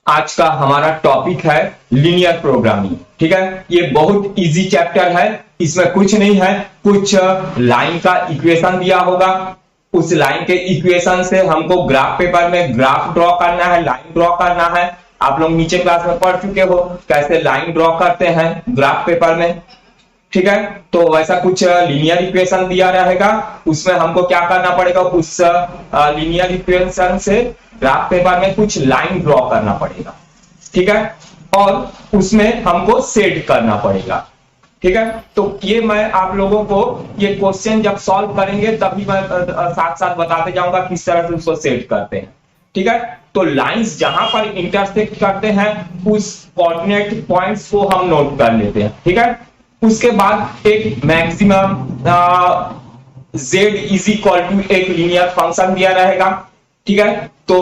आज का हमारा टॉपिक है लीनियर प्रोग्रामिंग। ठीक है, ये बहुत इजी चैप्टर है, इसमें कुछ नहीं है, कुछ लाइन का इक्वेशन दिया होगा, उस लाइन के इक्वेशन से हमको ग्राफ पेपर में ग्राफ ड्रॉ करना है, लाइन ड्रॉ करना है। आप लोग नीचे क्लास में पढ़ चुके हो कैसे लाइन ड्रॉ करते हैं ग्राफ पेपर में। ठीक है, तो वैसा कुछ लीनियर इक्वेशन दिया रहेगा, उसमें हमको क्या करना पड़ेगा, उस लीनियर इक्वेशन से ग्राफ पेपर में कुछ लाइन ड्रॉ करना पड़ेगा। ठीक है, और उसमें हमको सेट करना पड़ेगा। ठीक है, तो ये मैं आप लोगों को ये क्वेश्चन जब सॉल्व करेंगे तभी मैं साथ साथ बताते जाऊंगा किस तरह से उसको सेट करते हैं। ठीक है, तो लाइंस जहां पर इंटरसेक्ट करते हैं उस कोऑर्डिनेट पॉइंट्स को हम नोट कर लेते हैं। ठीक है, उसके बाद एक maximum z is equal to एक लीनियर फंक्शन दिया रहेगा। ठीक है, तो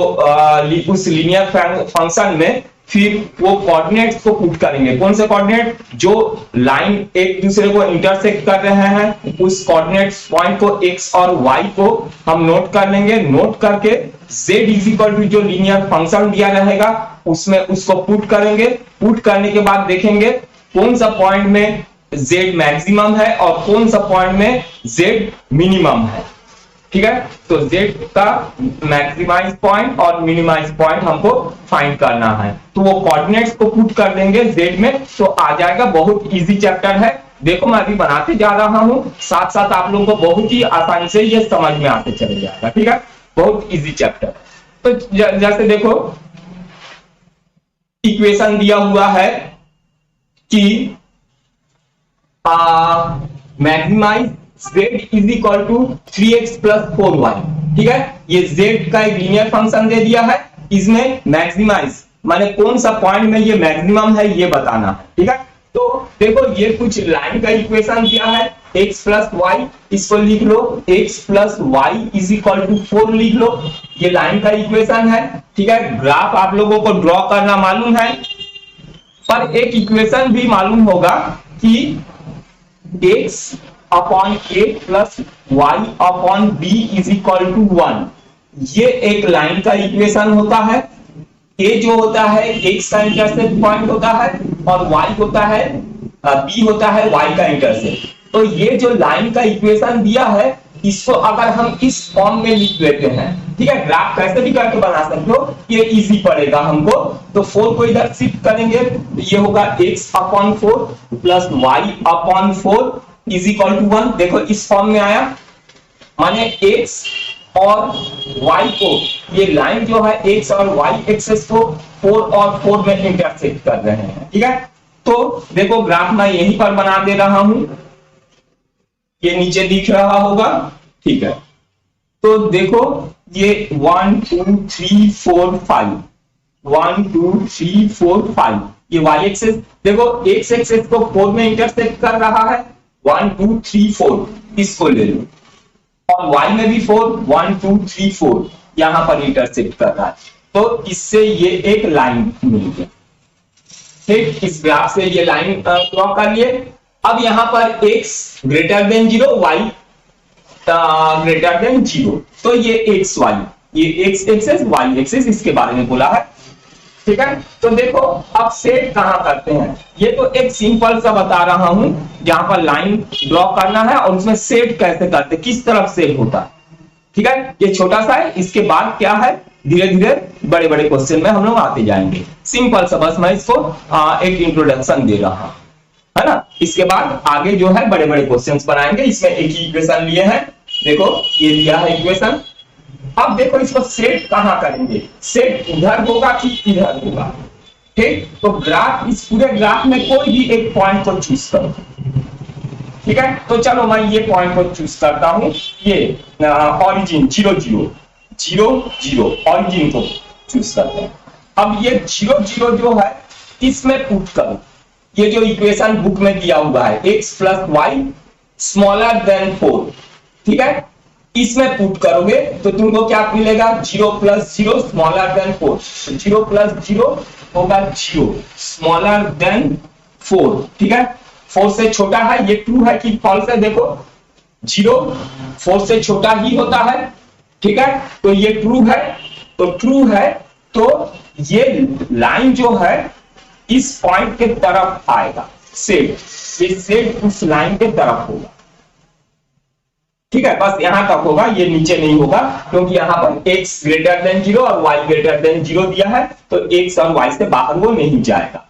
उस लीनियर फंक्शन में फिर वो कोऑर्डिनेट्स को पुट करेंगे। कौन से कोऑर्डिनेट, जो लाइन एक दूसरे को इंटरसेक्ट कर रहे हैं उस कोऑर्डिनेट्स पॉइंट को x और y को हम नोट कर लेंगे। नोट करके z इज इक्वल टू जो लीनियर फंक्शन दिया रहेगा उसमें उसको पुट करेंगे। पुट करने के बाद देखेंगे कौन सा पॉइंट में z मैक्सिमम है और कौन सा पॉइंट में z मिनिमम है। ठीक है, तो z का मैक्सिमाइज पॉइंट और मिनिमाइज पॉइंट हमको फाइंड करना है, तो वो कोऑर्डिनेट्स को पुट कर देंगे z में, तो आ जाएगा। बहुत इजी चैप्टर है, देखो मैं अभी बनाते जा रहा हूं, साथ साथ आप लोगों को बहुत ही आसानी से ये समझ में आते चले जाएगा। ठीक है, बहुत इजी चैप्टर। तो जैसे देखो इक्वेशन दिया हुआ है कि maximize z is equal to 3x plus 4y। ठीक है, ये z का एक लीनियर फंक्शन दे दिया है, इसमें मैक्सिमाइज माने कौन सा पॉइंट में ये मैक्सिमम है ये बताना है। ठीक है, तो देखो ये कुछ लाइन का इक्वेशन दिया है, x प्लस y, इसको लिख लो x plus y is equal to 4 लिख लो, ये लाइन का इक्वेशन है। ठीक है, ग्राफ आप लोगों को ड्रॉ करना मालूम है, पर एक इक्वेशन भी मालूम होगा कि x upon a plus y upon b is equal to 1। ये एक लाइन का इक्वेशन होता है। a जो होता है x का इंटरसेप्ट पॉइंट होता है और y होता है b होता है y का इंटरसेप्ट। तो ये जो लाइन का इक्वेशन दिया है इसको अगर हम इस फॉर्म में लिख लेते हैं, ठीक है, ग्राफ कैसे भी करके बना सकते हो, ये इजी पड़ेगा हमको। तो 4 को इधर शिफ्ट करेंगे, ये होगा x upon 4 plus y upon 4 is equal to 1। देखो इस फॉर्म में आया, माने x और y को, ये लाइन जो है x और y एक्सेस को 4 और 4 में इंटरसेक्ट कर रहे हैं। ठीक है, तो देखो ग्राफ मैं यहीं पर बना दे रहा हूं, ये नीचे दिख रहा होगा। ठीक है, तो देखो ये 1 2 3 4 5 1 2 3 4 5 ये y एक्सेस, देखो x एक्सेस को 4 में इंटरसेक्ट कर रहा है, 1 2 3 4 इसको ले लो, और y में भी 4 1 2 3 4 यहां पर इंटरसेक्ट कर रहा है, तो इससे ये एक लाइन मिल गई। ठीक, इस ग्राफ से ये लाइन ड्रॉ कर लिए। अब यहां पर x greater than 0 y greater than 0, तो ये x y, ये x एक्सेस y एक्सेस इसके बारे में बोला है। ठीक है, तो देखो अब सेट कहां करते हैं, ये तो एक सिंपल सा बता रहा हूं जहां पर लाइन ड्रॉ करना है और उसमें सेट कैसे करते, किस तरफ सेट होता है। ठीक है, ये छोटा सा है, इसके बाद क्या है धीरे धीरे बड़े बड़े क्वेश्चन में हम लोग आते जाएंगे। सिंपल सा बस मैं इसको एक इंट्रोडक्शन दे रहा हूं, है ना। इसके बाद आगे जो है बड़े बड़े क्वेश्चंस बनाएंगे। इसमें एक ही इक्वेशन लिए हैं, देखो ये दिया है इक्वेशन। अब देखो इसको सेट कहां करेंगे, सेट इधर होगा कि इधर होगा। ठीक, तो ग्राफ, इस पूरे ग्राफ में कोई भी एक पॉइंट को चूज करो। ठीक है, तो चलो मैं ये पॉइंट को चूज करता हूं, ये ऑरिजिन 0 0 0 0 ऑरिजिन को चूज करते हैं। अब ये 0 0 जो है इसमें पुट करो, ये जो इक्वेशन बुक में दिया हुआ है x plus y smaller than 4। ठीक है, इसमें पुट करोगे तो तुमको क्या मिलेगा, 0 प्लस 0 स्मॉलर देन 4, 0 प्लस 0 होगा 0 स्मॉलर देन 4। ठीक है, 4 से छोटा है, ये ट्रू है कि फॉल्स है, देखो 0 4 से छोटा ही होता है। ठीक है, तो ये ट्रू है, तो ट्रू है तो ये लाइन जो है इस पॉइंट के तरफ आएगा, सेड, ये सेड उस लाइन के तरफ होगा, ठीक है, बस यहां तक होगा, ये नीचे नहीं होगा, क्योंकि यहां पर x ग्रेटर देन 0 और y ग्रेटर देन 0 दिया है, तो x और y से बाहर वो नहीं जाएगा,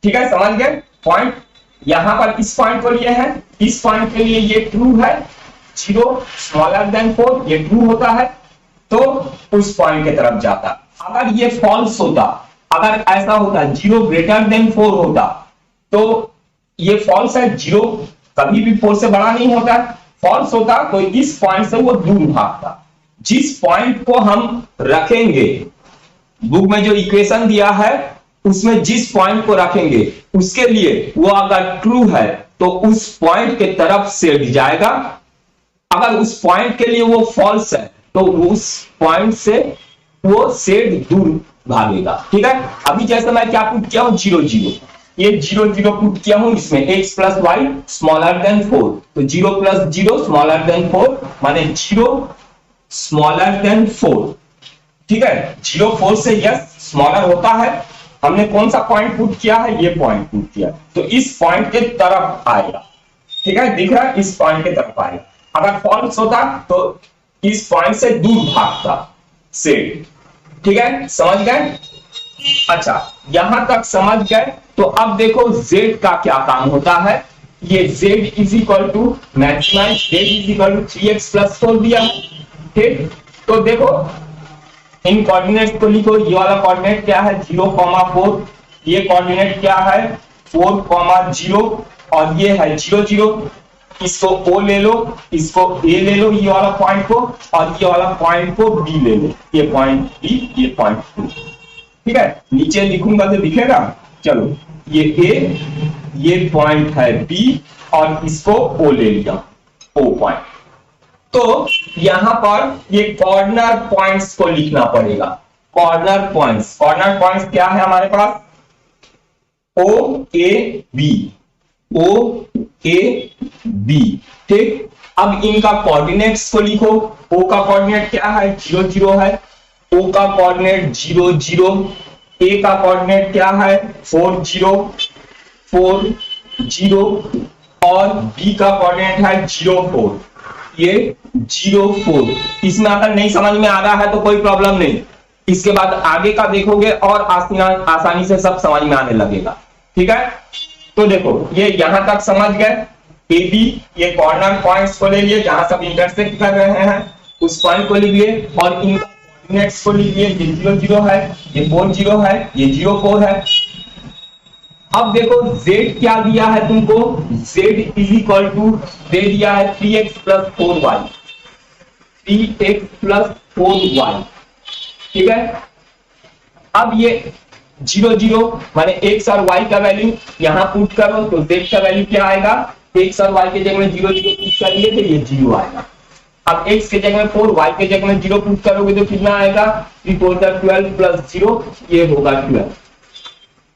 ठीक है, समझ गए पॉइंट। यहां पर इस पॉइंट को लिए है, इस पॉइंट के लिए ये ट्रू है, 0 स्मॉलर देन 4 ये ट्रू होता है, तो उस पॉइंट की तरफ जाता। अगर ये फॉल्स होता, अगर ऐसा होता 0 ग्रेटर देन 4 होता, तो ये फॉल्स है, 0 कभी भी 4 से बड़ा नहीं होता, फॉल्स होता तो इस पॉइंट से वो दूर भागता। जिस पॉइंट को हम रखेंगे, बुक में जो इक्वेशन दिया है उसमें जिस पॉइंट को रखेंगे उसके लिए वो अगर ट्रू है तो उस पॉइंट के तरफ सेड जाएगा, अगर उस पॉइंट के लिए वो फॉल्स है तो उस पॉइंट से वो सेड दूर भागेगा, ठीक है। अभी जैसे मैं क्या पुट किया हूं 0 0, ये 0 0 पुट किया हूं, इसमें x plus y smaller than 4, तो 0 प्लस 0 स्मॉलर देन 4 माने 0 स्मॉलर देन 4, ठीक है। 0 4 से यस स्मॉलर होता है, हमने कौन सा पॉइंट पुट किया है, ये पॉइंट पुट किया, तो इस पॉइंट के तरफ आएगा, ठीक है, दिख रहा है, इस पॉइंट के तरफ आएगा। अगर फॉल्स होता तो इस पॉइंट से दूर भागता सेड, ठीक है, समझ गए। अच्छा, यहां तक समझ गए, तो अब देखो z का क्या काम होता है, ये z is equal to maximize z is equal to 3x plus 4 दिया है, ठीक। तो देखो इन कोऑर्डिनेट्स को लिखो, ये वाला कोऑर्डिनेट क्या है 0,4, ये कोऑर्डिनेट क्या है 4,0 और ये है 0 0, इसको O ले लो, इसको A ले लो, ये वाला पॉइंट को, और ये वाला पॉइंट को B ले लो, ये पॉइंट B, ये पॉइंट B, ठीक है। नीचे लिखूंगा तो दिखेगा, चलो ये A, ये पॉइंट है B और इसको O ले लिया, O पॉइंट। तो यहां पर ये कॉर्नर पॉइंट्स को लिखना पड़ेगा, कॉर्नर पॉइंट्स, कॉर्नर पॉइंट्स क्या है हमारे पास O A B, O A B, ठीक। अब इनका कोऑर्डिनेट्स को लिखो, O का कोऑर्डिनेट क्या है 0 0 है, O का कोऑर्डिनेट 0 0, A का कोऑर्डिनेट क्या है 4 0 4 0 और B का कोऑर्डिनेट है 0 4, ये 0 4। इसमें अगर नहीं समझ में आ रहा है तो कोई प्रॉब्लम नहीं, इसके बाद आगे का देखोगे और आसानी से सब समझ में आने लगेगा, ठीक है। तो देखो ये यहां तक समझ गए, ए बी ये कॉर्नर पॉइंट्स को ले लिए जहां सब इंटरसेक्ट कर रहे हैं, उस पॉइंट को लिख लिए और इनका कोऑर्डिनेट्स को लिख लिए, ये 0 0 है, ये 4 0 है, ये 0 4 है। अब देखो z क्या दिया है तुमको, z इज इक्वल टू दे दिया है 3x plus 4y, 3x plus 4y, ठीक है। अब ये 0 0 माने x और y का वैल्यू यहां पुट करो तो z का वैल्यू क्या आएगा, x और y के जगह में 0 0 पुट करेंगे तो ये 0 आएगा। अब x के जगह में 4, y के जगह में 0 पुट करोगे तो कितना आएगा 3 4 12 प्लस 0, ये होगा 12।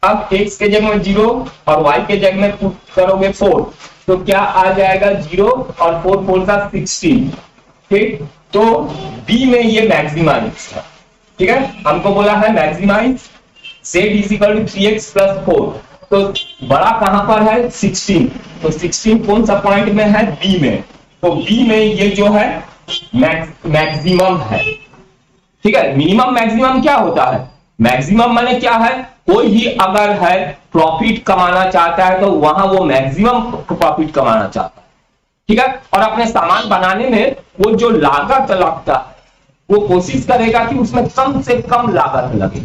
अब x के जगह में 0 और y के जगह में पुट करोगे 4, तो क्या आ जाएगा 0 और 4 4 सा 16, ठीक। तो B में ये मैक्सिमाइज है, ठीक है, हमको बोला है maximize z is equal to 3x plus 4, तो बड़ा कहां पर है 16, तो 16 कौन सा पॉइंट में है B में, तो B में ये जो है मैक्सिमम है, ठीक है। मिनिमम मैक्सिमम क्या होता है, मैक्सिमम माने क्या है, कोई भी अगर है प्रॉफिट कमाना चाहता है तो वहां वो मैक्सिमम प्रॉफिट कमाना चाहता है, ठीक है। और अपने सामान बनाने में वो जो लागत लगता है वो कोशिश करेगा कि उसमें कम से कम लागत लगे,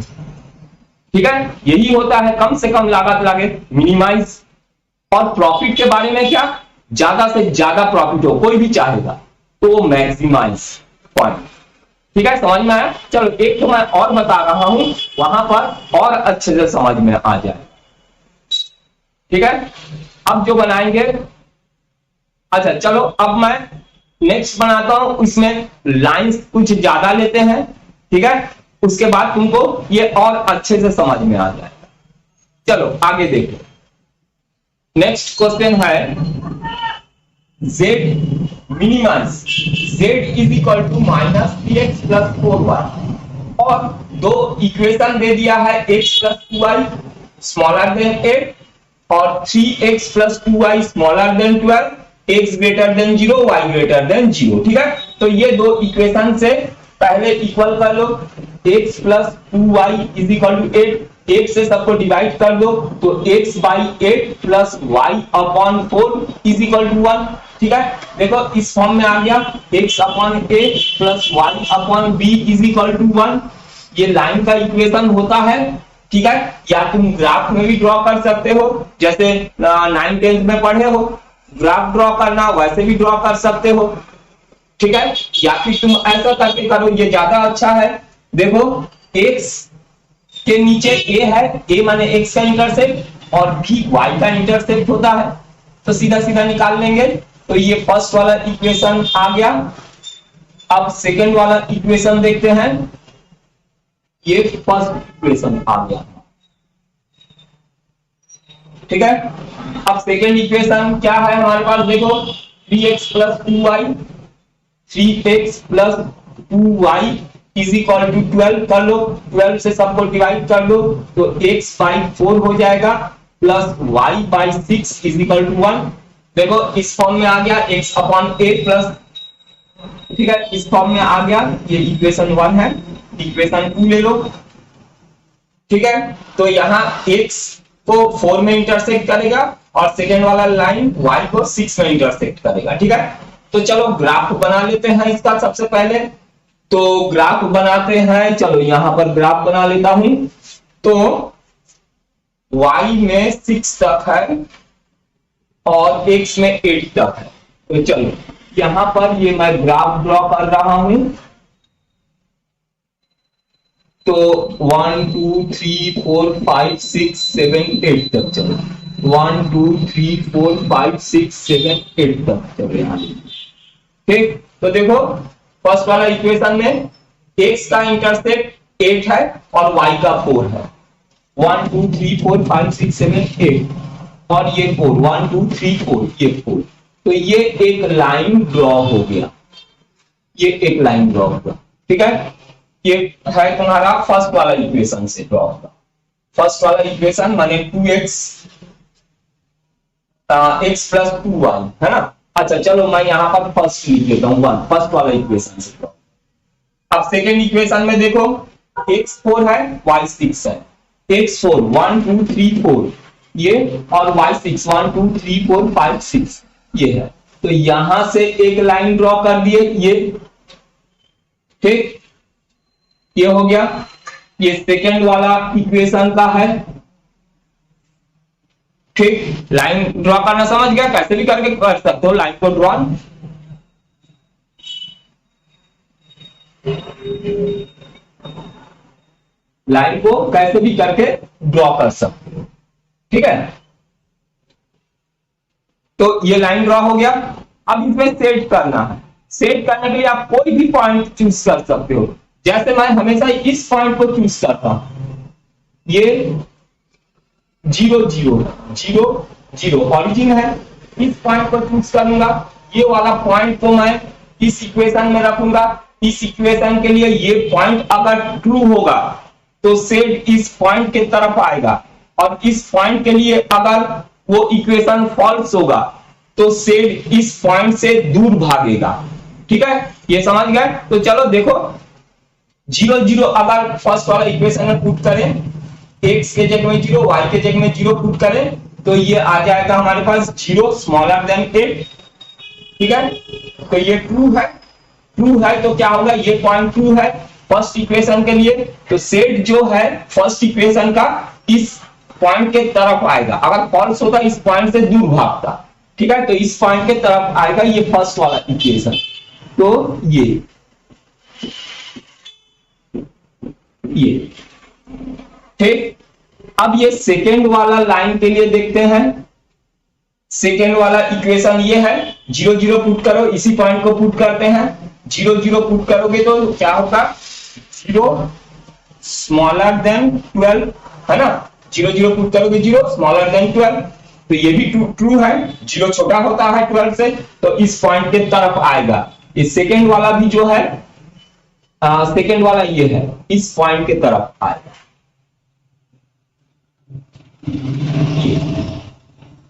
ठीक है, यही होता है कम से कम लागत लगे, मिनिमाइज। और प्रॉफिट के बारे में क्या, ज्यादा से ज्यादा प्रॉफिट हो, कोई भी चाहेगा तो वो मैक्सिमाइज पॉइंट, ठीक है, समझ में आया। चलो एक तो मैं और बता रहा हूं वहां पर और अच्छे से समझ में आ जाए, ठीक है। अब जो बनाएंगे, अच्छा चलो अब मैं नेक्स्ट बनाता हूं, इसमें लाइंस कुछ ज्यादा लेते हैं, ठीक है, उसके बाद तुमको ये और अच्छे से समझ में आ जाएगा। चलो आगे देखो, नेक्स्ट क्वेश्चन है z minimize z is equal to -3x plus 4y, और दो इक्वेशन दे दिया है x plus 2y smaller then 8 और 3x plus 2y smaller then 12, x greater than 0 y greater than 0। ठीक है, तो ये दो इक्वेशन से पहले इक्वल कर लो, x plus 2y is equal to 8, 8 से सबको डिवाइड कर दो तो x by 8 plus y upon 4 is equal to 1। ठीक है, देखो इस फॉर्म में आ गया x upon 8 plus y upon b is equal to 1। ये लाइन का इक्वेशन होता है। ठीक है, या तुम ग्राफ में भी ड्रॉ कर सकते हो, जैसे 9th 10th में पढ़े हो, ग्राफ ड्रॉ करना वैसे भी ड्रॉ कर सकते हो। ठीक है, या फिर तुम ऐसा करके करो, ये ज्यादा अच्छा है। देखो x के नीचे a है, a माने x का इंटरसेप्ट और b y का इंटरसेप्ट होता है, तो सीधा सीधा निकाल लेंगे। तो ये फर्स्ट वाला इक्वेशन आ गया। अब सेकंड वाला इक्वेशन देखते हैं। ये फर्स्ट इक्वेशन आ गया। ठीक है, अब सेकंड इक्वेशन क्या है हमारे पास, देखो 3x plus 2y, 3x plus 2y is equal to 12 कर लो, 12 से सबको डिवाइड कर लो तो x बाई 4 हो जाएगा plus y by 6 is equal to 1। देखो इस फॉर्म में आ गया x अपॉन 8 प्लस, ठीक है, इस फॉर्म में आ गया। ये इक्वेशन 1 है, इक्वेशन 2 ले लो। ठीक है, तो यहाँ x को 4 में इंटरसेक्ट करेगा और सेकेंड वाला लाइन y को 6 में इंटरसेक्ट करेगा। ठीक है, तो चलो ग्राफ बना लेते हैं इसका। सबसे पहले तो ग्राफ बनाते हैं, चलो यहां पर ग्राफ बना लेता हूं। तो y में 6 तक है और x में 8 तक है। तो चलो यहां पर ये मैं ग्राफ ड्रॉ कर रहा हूं। तो 1 2 3 4 5 6 7 8 तक चलो, 1 2 3 4 5 6 7 8 तक चलो यहां। ठीक, तो देखो फर्स्ट वाला इक्वेशन में x का इंटरसेप्ट 8 है और y का 4 है। 1 2 3 4 5 6 7 8 और ये 4, 1 2 3 4, ये 4। तो ये एक लाइन ड्रॉ हो गया, ये एक लाइन ड्रॉ हुआ। ठीक है, ये है तुम्हारा फर्स्ट वाला इक्वेशन से ड्रॉ होगा। फर्स्ट वाला इक्वेशन माने 2x x प्लस 2y है ना। अच्छा चलो मैं यहां पर फर्स्ट लिख लेता हूं, 1 फर्स्ट वाला इक्वेशन से ड्रॉ। अब सेकेंड इक्वेशन में देखो x 4 है y 6 है, x 4 1 2 3 4 ये और y 6 1 2 3 4 5 6 ये है। तो यहां से एक लाइन ड्रॉ कर दिए ये। ठीक, ये हो गया, ये सेकेंड वाला इक्वेशन का है। ठीक, लाइन ड्रॉ करना समझ गया, कैसे भी करके कर सकते हो लाइन को ड्रॉ। लाइन को कैसे भी करके ड्रॉ कर सकते हो। ठीक है, तो ये लाइन ड्रॉ हो गया। अब इसमें सेट करना है। सेट करने के लिए आप कोई भी पॉइंट चूज कर सकते हो। जैसे मैं हमेशा इस पॉइंट को चूज करता हूं, ये 0 0 0 0 ऑरिजिन है, इस पॉइंट को चूज करूंगा। ये वाला पॉइंट को मैं इस इक्वेशन में रखूंगा। इस इक्वेशन के लिए ये पॉइंट अगर ट्रू होगा तो सेट इस पॉइंट के तरफ आएगा, और इस पॉइंट के लिए अगर वो इक्वेशन फॉल्स होगा तो सेट इस पॉइंट से दूर भागेगा। ठीक है, ये समझ गए। तो चलो देखो 0 0 अगर फर्स्ट वाला इक्वेशन में पुट करें, x के जगह में 0 y के जगह में 0 पुट करें तो ये आ जाएगा हमारे पास 0 स्मॉलर देन 8। ठीक है, तो ये ट्रू है। ट्रू है तो क्या होगा, ये पॉइंट ट्रू है फर्स्ट इक्वेशन के लिए। तो सेट जो है फर्स्ट इक्वेशन का इस पॉइंट के तरफ आएगा। अगर फॉल्स होता इस पॉइंट से दूर भागता। ठीक है, तो इस पॉइंट के तरफ आएगा ये फर्स्ट वाला इक्वेशन। तो ये ठीक, अब ये सेकेंड वाला लाइन के लिए देखते हैं। सेकेंड वाला इक्वेशन ये है, 0 0 पुट करो, इसी पॉइंट को पुट करते हैं। 0 0 पुट करोगे तो क्या होगा, 0 स्मॉलर देन 12 है ना। 0 0 पुट करोगे 0 स्मॉलर देन 12, तो ये भी ट्रू है। 0 छोटा होता है 12 से, तो इस पॉइंट के तरफ आएगा। ये सेकेंड वाला भी जो है सेकेंड वाला ये है, इस पॉइंट के तरफ आएगा,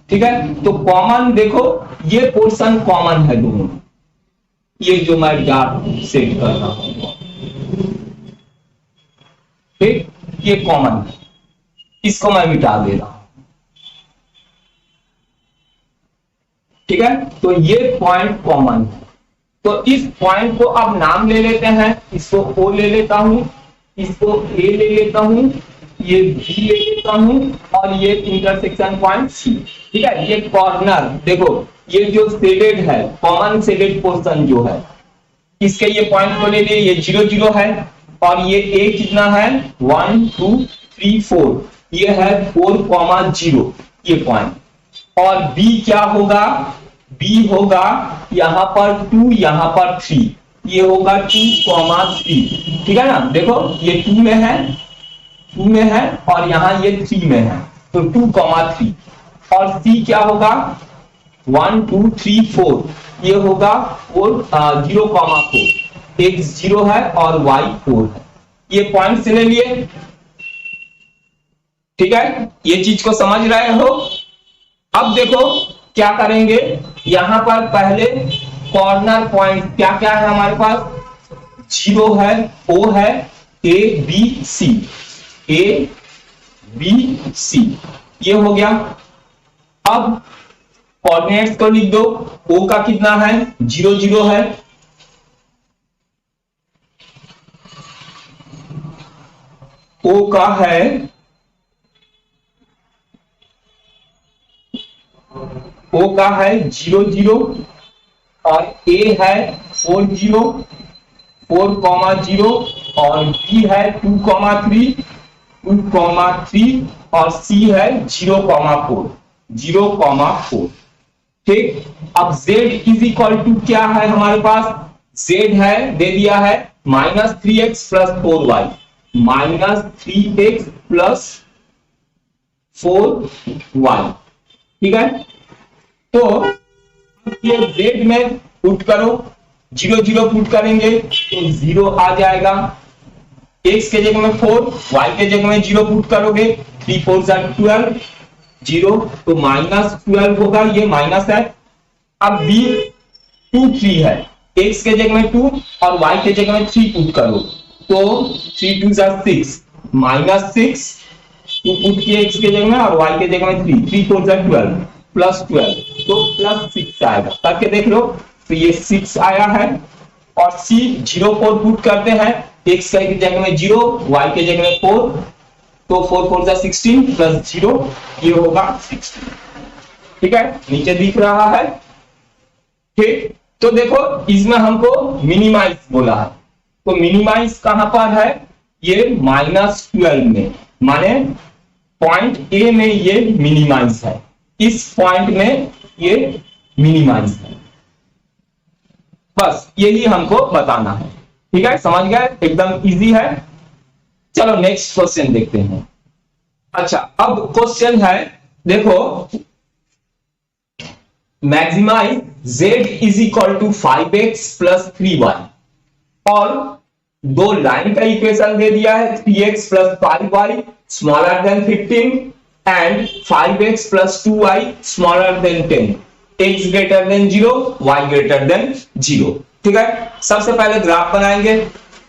ठीक है। तो कॉमन देखो, ये पोर्शन कॉमन है दोनों, ये जो मैं डॉट सेट कर रहा हूं, ठीक, ये कॉमन है, इसको मैं मिटा दे रहा हूं, ठीक है। तो ये पॉइंट कॉमन है, तो इस पॉइंट को अब नाम ले लेते हैं, इसको ओ ले लेता हूं, इसको ए ले लेता हूं, ये बी ले लेता हूं, और ये इंटरसेक्शन पॉइंट सी, ठीक है। ये कॉर्नर देखो, ये जो शेडेड है, कॉमन शेडेड पोर्शन जो है, इसके ये पॉइंट को ले लिए, ये 0 0 है, और ये ए कितना है 1 2 3 4, ये है 4,0 ये पॉइंट, और बी क्या होगा, बी होगा यहां पर 2, यहां पर 3, ये होगा 2,3, ठीक है ना। देखो ये 2 में है, 2 में है, और यहां ये 3 में है, तो 2,3, और सी क्या होगा 1 2 3 4, ये होगा 0,4, x 0 है और y 4 है, ये पॉइंट ले लिए, ठीक है। ये चीज को समझ रहे हो। अब देखो क्या करेंगे, यहां पर पहले कॉर्नर पॉइंट क्या क्या है हमारे पास, 0 है, O है, A B C, A B C, ये हो गया। अब कोऑर्डिनेट्स को लिख दो, O का कितना है 0 0 है, O का है O का है 0 0, और A है 4 0 4,0, और B है 2,3 2,3, और C है 0,4 0,4, ठीक। अब Z इज इक्वल टू क्या है हमारे पास, Z है दे दिया है -3x + 4y, -3x + 4y, ठीक है। तो ये Z में पुट करो, 0 0 पुट करेंगे तो 0 आ जाएगा, x के जगह में 4, y के जगह में 0 पुट करोगे, 3 4 12 0, तो -12 होगा, ये माइनस है। अब b 2 3 है, x के जगह में 2 और y के जगह में 3 पुट करो, तो 3 2 6, -6, 2 पुट किए x के जगह में और y के जगह में 3 3 4 12 +12, तो +6 आएगा, करके देख लो, तो ये 6 आया है। और C 0 4 पुट करते हैं, x के जगह में 0, y के जगह में 4, तो 4 4 16 + 0, ये होगा 16, ठीक है, नीचे दिख रहा है, ठीक। तो देखो इसमें हमको मिनिमाइज बोला है, तो मिनिमाइज कहां पर है, ये -12 में, माने पॉइंट A में ये मिनिमाइज है, इस पॉइंट में ये मिनिमाइज है, बस यही हमको बताना है, ठीक है, समझ गए, एकदम इजी है। चलो नेक्स्ट क्वेश्चन देखते हैं। अच्छा अब क्वेश्चन है, देखो maximise z is equal to 5x + 3y, और दो लाइन का इक्वेशन दे दिया है, 3x + 5y smaller than 15 and 5x + 2y smaller than 10, x greater than 0, y greater than 0, ठीक है। सबसे पहले ग्राफ बनाएंगे,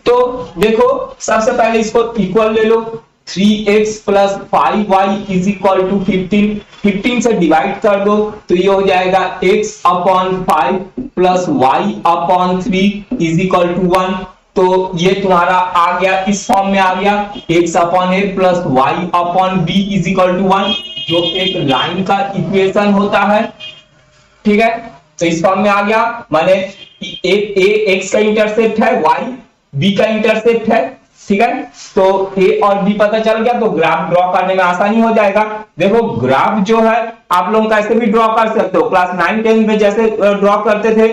तो देखो सबसे पहले इसको इक्वल ले लो, 3x + 5y is equal to 15, 15 से डिवाइड कर दो, तो ये हो जाएगा x/5 + y/3 is equal to 1, तो ये तुम्हारा आ गया, इस फॉर्म में आ गया, x/a + y/b is equal to 1, जो एक लाइन का इक्वेशन होता है, ठीक है। तो इस फॉर्म में आ गया, माने a x का इंटरसेप्ट है, y b का इंटरसेप्ट है, ठीक है। तो a और b पता चल गया, तो ग्राफ ड्रॉ करने में आसानी हो जाएगा। देखो ग्राफ जो है आप लोग कैसे भी ड्रॉ कर सकते हो, क्लास 9 10 में जैसे ड्रॉ करते थे,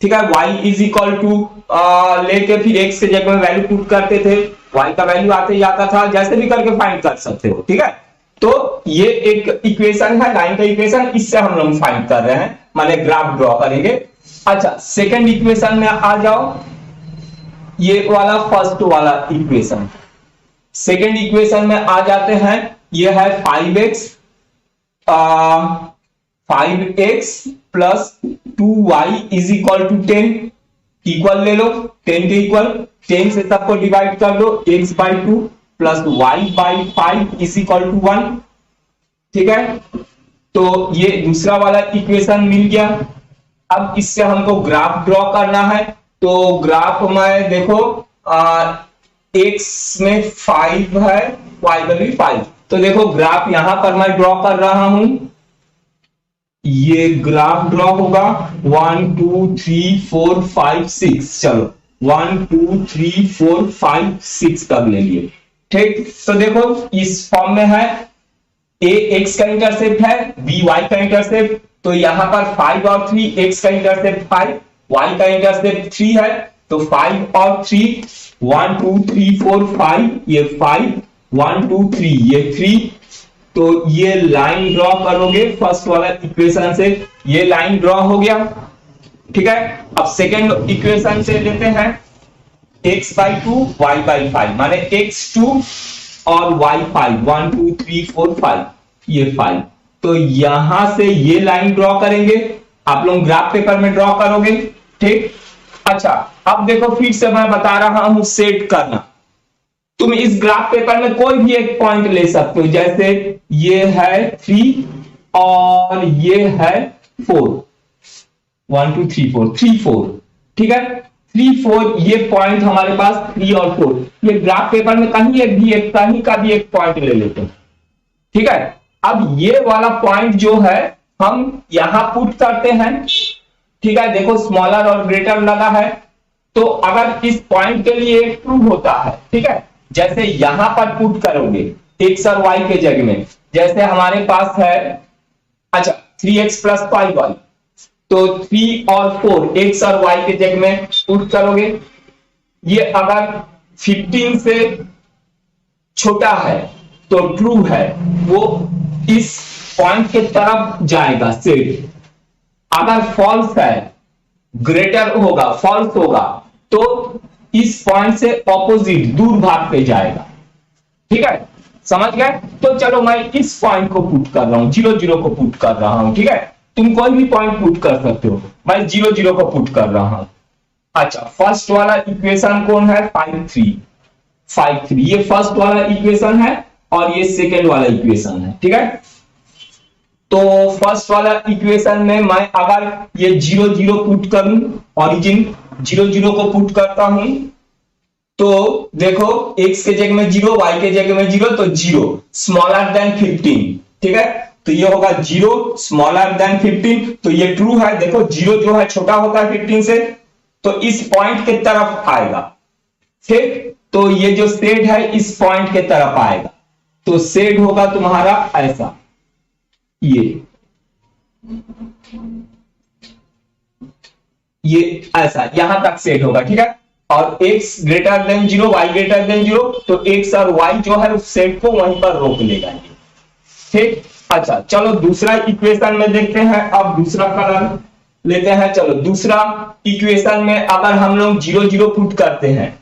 ठीक है। y इज इक्वल टू लेके फिर x के जगह में वैल्यू पुट करते थे, y का वैल्यू आते ही आता था, जैसे भी करके फाइंड कर सकते हो, ठीक है। तो ये एक इक्वेशन है, लाइन का इक्वेशन, इससे हम लोग फाइंड कर रहे हैं, माने ग्राफ ड्रॉ करेंगे। अच्छा सेकंड इक्वेशन में आ जाओ, ये वाला फर्स्ट वाला इक्वेशन। सेकेंड इक्वेशन में आ जाते हैं, ये है 5x 5x plus 2y is equal to 10, equal ले लो 10 के इक्वल, 10 से सबको डिवाइड कर लो, x by 2 plus y by 5 is equal to 1। ठीक है, तो ये दूसरा वाला इक्वेशन मिल गया। अब इससे हमको ग्राफ ड्रॉ करना है, तो ग्राफ में देखो x में 5 है, y में भी 5, तो देखो ग्राफ यहां पर मैं ड्रॉ कर रहा हूं, ये ग्राफ ड्रॉ होगा 1 2 3 4 5 6, चलो 1 2 3 4 5 6 तक ले लिए। ठीक, तो देखो इस फॉर्म में है, a x का इंटरसेप्ट है, b y का इंटरसेप्ट, तो यहां पर 5 और 3, x का इंटरसेप्ट 5, y का इंटरसेप्ट 3 है, तो 5 और 3 1 2 3 4 5, ये 5 1 2 3 ये 3, तो ये लाइन ड्रॉ करोगे फर्स्ट वाला इक्वेशन से, ये लाइन ड्रॉ हो गया। ठीक है, अब सेकेंड इक्वेशन से लेते हैं x बाई 2 y बाई 5, माने x2 और y 5 1 2 3 4 5, ये 5, तो यहां से ये लाइन ड्रॉ करेंगे, आप लोग ग्राफ पेपर में ड्रॉ करोगे। ठीक, अच्छा अब देखो फिर से मैं बता रहा हूं सेट करना, तुम इस ग्राफ पेपर में कोई भी एक पॉइंट ले सकते हो, जैसे ये है 3 और ये है 4, 1 2 3 4 3 4, ठीक है 3 4, ये पॉइंट हमारे पास 3 और 4, ये ग्राफ पेपर में कहीं का भी एक पॉइंट ले लेते हैं। ठीक है, अब ये वाला पॉइंट जो है हम यहां पुट करते हैं। ठीक है, देखो स्मॉलर और ग्रेटर लगा है, तो अगर इस पॉइंट के लिए ट्रू होता है, ठीक है, जैसे यहां पर पुट करोगे x और y के जगह में, जैसे हमारे पास है अच्छा 3x प्लस 5y, तो 3 और 4 x और y के जगह में पुट करोगे, ये अगर 15 से छोटा है तो ट्रू है, वो इस पॉइंट के तरफ जाएगा सेट, अगर फॉल्स है ग्रेटर होगा फॉल्स होगा तो इस पॉइंट से ऑपोजिट दूर भाग पे जाएगा। ठीक है, समझ गए? तो चलो मैं इस पॉइंट को पुट कर रहा हूं, 0 0 को पुट कर रहा हूं। ठीक है, तुम कोई भी पॉइंट पुट कर सकते हो, मैं 0 0 को पुट कर रहा हूं। अच्छा, फर्स्ट वाला इक्वेशन कौन है? 5 3 5 3, ये फर्स्ट वाला इक्वेशन है और ये सेकेंड वाला इक्वेशन है। ठीक है, तो फर्स्ट वाला इक्वेशन में मैं अगर ये 0 0 पुट करूं, ओरिजिन 0 0 को पुट करता हूं, तो देखो x के जगह में 0, y के जगह में 0, तो 0 स्मॉलर देन 15। ठीक है, तो ये होगा 0 स्मॉलर देन 15, तो ये ट्रू है। देखो 0 जो है छोटा होता है 15 से, तो इस पॉइंट के तरफ आएगा। ठीक, तो ये जो शेड है इस पॉइंट के तरफ आएगा, तो शेड होगा तुम्हारा ऐसा, ये ऐसा यहां तक सेट होगा। ठीक है, और x greater than 0 y greater than 0, तो x और y जो है उस सेट को वहीं पर रोक लेगा। ठीक, अच्छा चलो दूसरा इक्वेशन में देखते हैं। अब दूसरा कलर लेते हैं। चलो दूसरा इक्वेशन में अगर हम लोग 0 0 पुट करते हैं,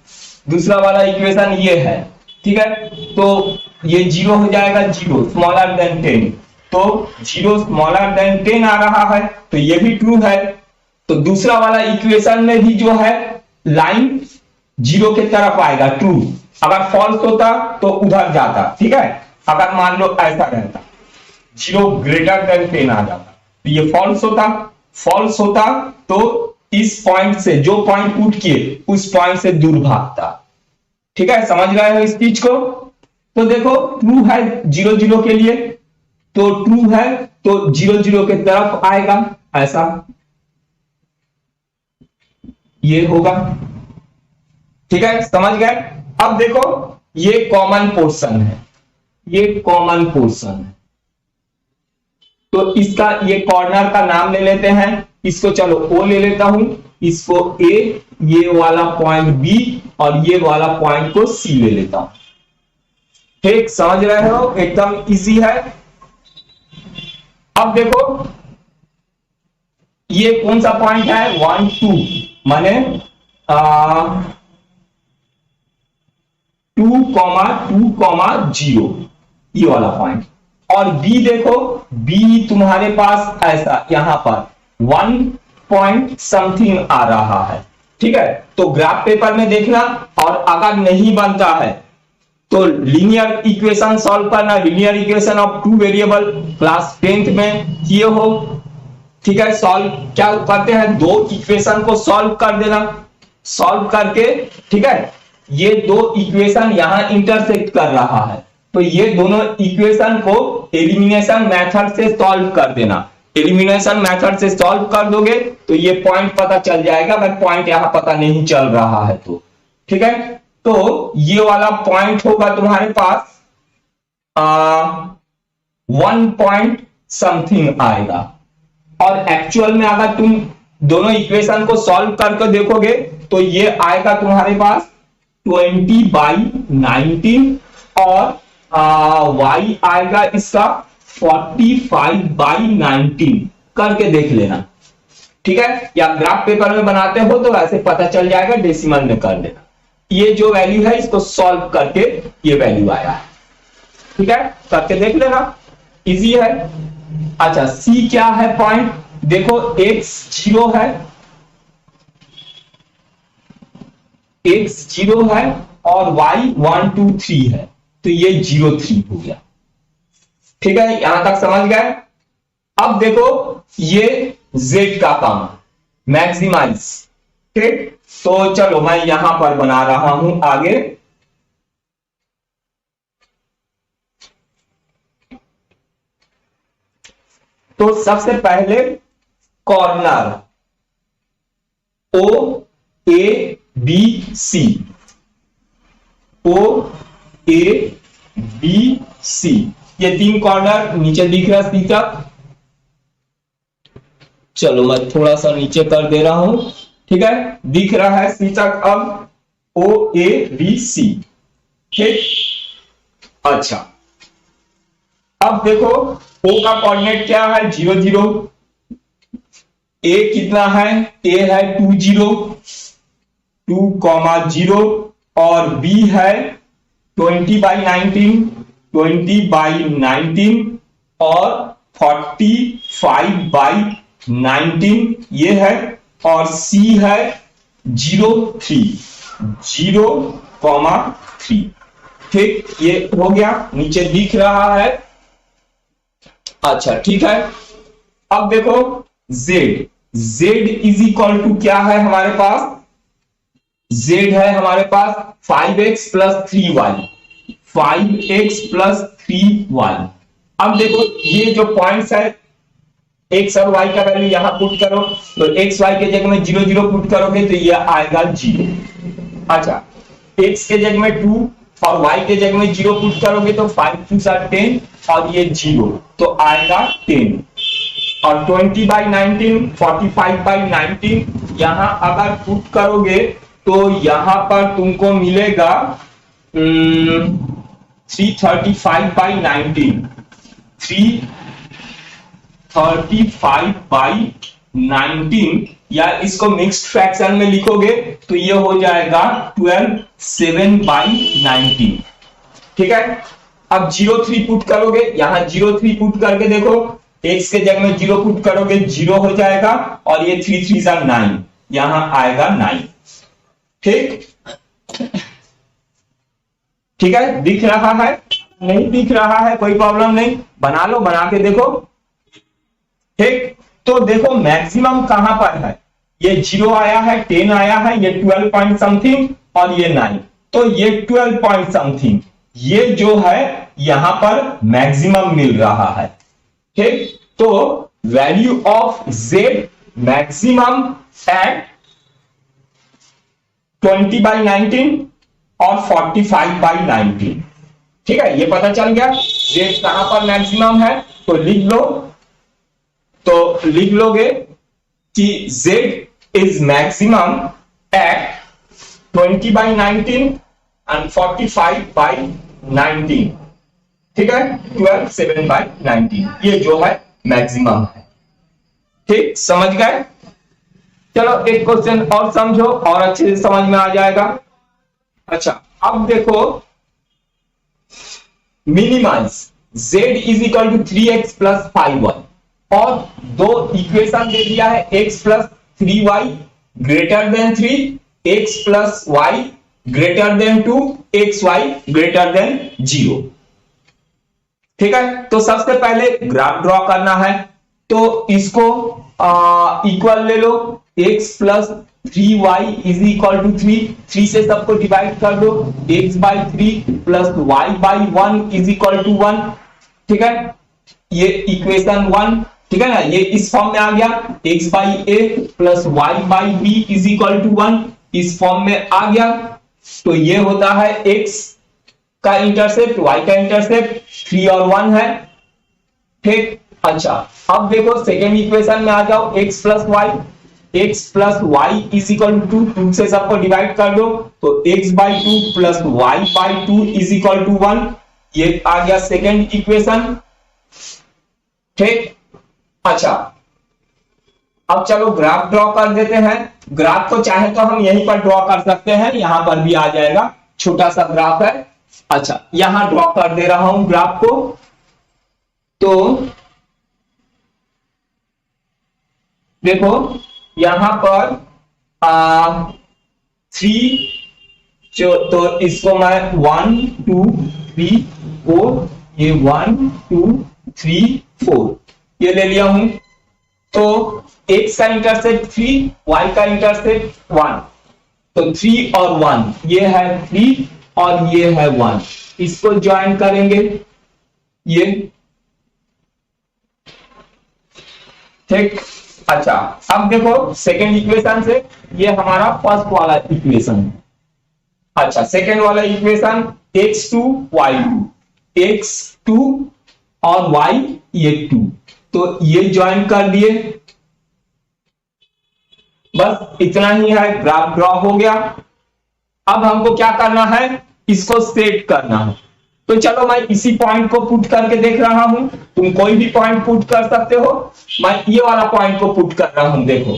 दूसरा वाला इक्वेशन ये है। ठीक है, तो ये 0 हो जाएगा, 0 स्मॉलर देन 10, तो 0 स्मॉलर देन 10 आ रहा है, तो ये भी ट्रू है। तो दूसरा वाला इक्वेशन में भी जो है लाइन 0 के तरफ आएगा, ट्रू। अगर फॉल्स होता तो उधर जाता। ठीक है, अगर मान लो ऐसा रहता 0 ग्रेटर देन 10 आ जाता, तो ये फॉल्स होता। फॉल्स होता तो इस पॉइंट से, जो पॉइंट पुट किए उस पॉइंट से दूर भागता। ठीक है, समझ रहे हो इस चीज को? तो देखो ट्रू है 0 0 के लिए, तो ट्रू है तो 0 0 के तरफ आएगा, ऐसा ये होगा। ठीक है, समझ गए? अब देखो ये कॉमन पोर्शन है, ये कॉमन पोर्शन है, तो इसका ये कॉर्नर का नाम ले लेते हैं। इसको चलो O ले लेता हूं, इसको A, ये वाला पॉइंट B और ये वाला पॉइंट को C ले लेता हूं। ठीक, समझ रहे हो? एकदम इजी है। अब देखो ये कौन सा पॉइंट है? 1 2, माने 2,2,0 ये वाला पॉइंट। और बी देखो, बी तुम्हारे पास ऐसा यहां पर 1 पॉइंट समथिंग आ रहा है, ठीक है। तो ग्राफ पेपर में देखना, और अगर नहीं बनता है तो लीनियर इक्वेशन सॉल्व करना, linear equation of 2 variable class 10th में किए हो, ठीक है। सॉल्व क्या करते हैं, 2 इक्वेशन को सॉल्व कर देना, सॉल्व करके, ठीक है, ये 2 इक्वेशन यहां इंटरसेक्ट कर रहा है, तो ये दोनों इक्वेशन को एलिमिनेशन मेथड से सॉल्व कर देना। एलिमिनेशन मेथड से सॉल्व कर दोगे तो ये पॉइंट पता चल जाएगा, बट पॉइंट यहां पता नहीं चल रहा है, तो ठीक है। तो ये वाला पॉइंट होगा तुम्हारे पास 1 पॉइंट समथिंग आएगा। और एक्चुअल में अगर तुम दोनों इक्वेशन को सॉल्व करके देखोगे तो ये आएगा तुम्हारे पास 20/19 और y आएगा इसका 45/19 करके देख लेना, ठीक है। या ग्राफ पेपर में बनाते हो तो ऐसे पता चल जाएगा, डेसिमल में कर देना। ये जो वैल्यू है इसको सॉल्व करके ये वैल्यू आया है, ठीक है, करके देख लेना, इजी है। अच्छा, सी क्या है पॉइंट, देखो x 0 है, x 0 है और y 1 2 3 है, तो ये 0 3 हो गया, ठीक है। यहां तक समझ गए। अब देखो ये z का काम मैक्सिमाइज, ठीक। तो चलो मैं यहां पर बना रहा हूं आगे। तो सबसे पहले कॉर्नर OABC, OABC, ये 3 कॉर्नर नीचे दिख रहा है सी तक। चलो मैं थोड़ा सा नीचे कर दे रहा हूं, ठीक है, दिख रहा है सी तक अब OABC, ठीक। अच्छा, अब देखो O का कोऑर्डिनेट क्या है, 0 0, A कितना है, A है 2 0, 2,0 और B है 20/19, 20/19 और 45/19 ये है, और C है 0 3, 0,3, ठीक, ये हो गया, नीचे दिख रहा है। अच्छा, ठीक है। अब देखो z इज इक्वल टू क्या है हमारे पास, z है हमारे पास 5x plus 3y, 5x plus 3y। अब देखो ये जो पॉइंट्स है, x और y का वैल्यू यहां पुट करो, तो x y के जगह में 0 0 पुट करोगे तो ये आएगा 0। अच्छा, x के जगह में 2 और y के जगह में 0 पुट करोगे तो 5 2 10 और ये 0, तो आएगा 10। और 20/19, 45/19 यहां अगर पुट करोगे तो यहां पर तुमको मिलेगा 335/19, 335/19, या इसको मिक्स्ड फ्रैक्शन में लिखोगे तो ये हो जाएगा 12/7/19, ठीक है। अब 0 3 पुट करोगे, यहां 0 3 पुट करके देखो, x के जगह में 0 पुट करोगे 0 हो जाएगा, और ये 3 3 9, यहां आएगा 9, ठीक, ठीक है। दिख रहा है, नहीं दिख रहा है कोई प्रॉब्लम नहीं, बना लो, बना के देखो, ठीक। तो देखो मैक्सिमम कहां पर है, ये 0 आया है, 10 आया है, ये 12 पॉइंट समथिंग और ये 9, तो ये 12 पॉइंट समथिंग, ये जो है यहां पर मैक्सिमम मिल रहा है, ठीक। तो value of z maximum at 20/19 और 45/19, ठीक है, ये पता चल गया z कहां पर मैक्सिमम है। तो लिख लो, तो लिख लोगे कि z is maximum at 20/19 and 45/19, ठीक है, 12/7/19, ये जो है मैक्सिमम है, ठीक, समझ गए। चलो एक क्वेश्चन और समझो और अच्छे से समझ में आ जाएगा। अच्छा, अब देखो minimize z is equal to 3x plus 5y, और दो इक्वेशन दे दिया है x plus 3y greater than 3, x plus y greater than 2, xy greater than 0। ठीक है, तो सबसे पहले ग्राफ ड्रॉ करना है, तो इसको इक्वल ले लो, x plus 3y is equal to 3 से सबको डिवाइड कर दो, x by 3 plus y by 1 is equal to 1। ठीक है, ये इक्वेशन 1, ठीक है ना, ये इस फॉर्म में आ गया, x by a plus y by b is equal to 1 इस फॉर्म में आ गया। तो ये होता है x का इंटरसेप्ट, y का इंटरसेप्ट 3 और 1 है। ठीक, अच्छा अब देखो सेकेंड इक्वेशन में आ जाओ, x plus y is equal to 2 से सबको डिवाइड कर दो, तो x by 2 plus y by 2 is equal to 1, ये आ गया सेकेंड इक्वेशन। ठीक, अच्छा अब चलो ग्राफ ड्रॉ कर देते हैं। ग्राफ को चाहे तो हम यहीं पर ड्रॉ कर सकते हैं, यहां पर भी आ जाएगा, छोटा सा ग्राफ है। अच्छा यहां ड्रॉ कर दे रहा हूं ग्राफ को, तो देखो यहां पर 3 जो, तो इसको मैं 1 2 3 4, ये 1 2 3 4 ये ले लिया हूं। तो x का इंटरसेप्ट 3, y का इंटरसेप्ट 1, तो 3 और 1 ये है 3 और ये है 1, इसको ज्वाइन करेंगे ये। ठीक, अच्छा अब देखो सेकेंड इक्वेशन से ये हमारा फर्स्ट वाला इक्वेशन है। अच्छा सेकेंड वाला इक्वेशन x2 y2, x2 और y ये 2, तो ये ज्वाइन कर दिए, बस इतना ही है, ग्राफ ड्रॉ हो गया। अब हमको क्या करना है, इसको सेट करना है। तो चलो मैं इसी पॉइंट को पुट करके देख रहा हूं, तुम कोई भी पॉइंट पुट कर सकते हो, मैं ये वाला पॉइंट को पुट कर रहा हूं। देखो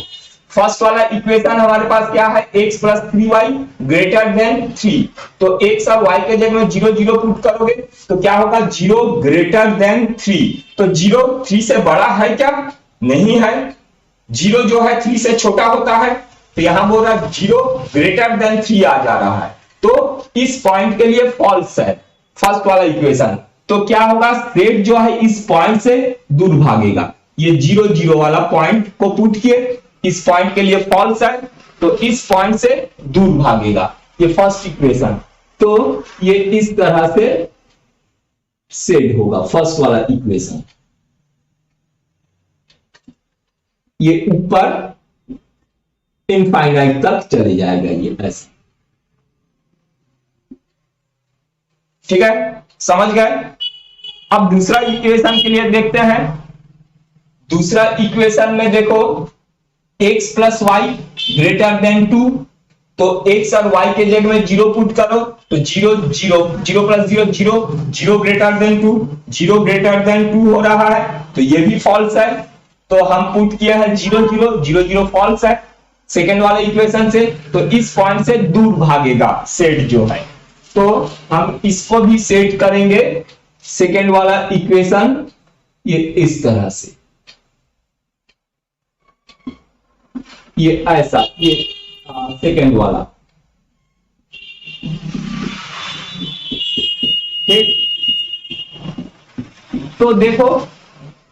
फर्स्ट वाला इक्वेशन हमारे पास क्या है, x plus 3y greater than 3, तो x और y के जगह में 0 0 पुट करोगे तो क्या होगा, 0 ग्रेटर देन 3, तो 0 3 से बड़ा है क्या, नहीं है, 0 जो है 3 से छोटा होता है, तो यहां बोल रहा है 0 ग्रेटर देन 3 आ जा रहा है, तो इस पॉइंट के लिए फॉल्स है फर्स्ट वाला इक्वेशन। तो क्या होगा, सेट जो है इस पॉइंट से दूर भागेगा, ये 0 0 वाला पॉइंट को पुट किए, इस पॉइंट के लिए फॉल्स है, तो इस पॉइंट से दूर भागेगा, ये फर्स्ट इक्वेशन। तो ये इस तरह से सेट होगा फर्स्ट वाला इक्वेशन, ये ऊपर इनफाइनाइट तक चले जाएगा ये ऐसे। ठीक है, समझ गए। अब दूसरा इक्वेशन के लिए देखते हैं। दूसरा इक्वेशन में देखो x plus y greater than 2, तो x और y के जगह में 0 पुट करो, तो 0 0 0 plus 0 0 0 greater than 2, 0 greater than 2 हो रहा है, तो ये भी फॉल्स है, तो हम पुट किया है 0 0 0 0 फॉल्स है सेकेंड वाले इक्वेशन से, तो इस पॉइंट से दूर भागेगा सेट जो है, तो हम इसको भी सेट करेंगे सेकेंड वाला इक्वेशन ये इस तरह से, ये ऐसा, ये सेकेंड वाला। ठीक, तो देखो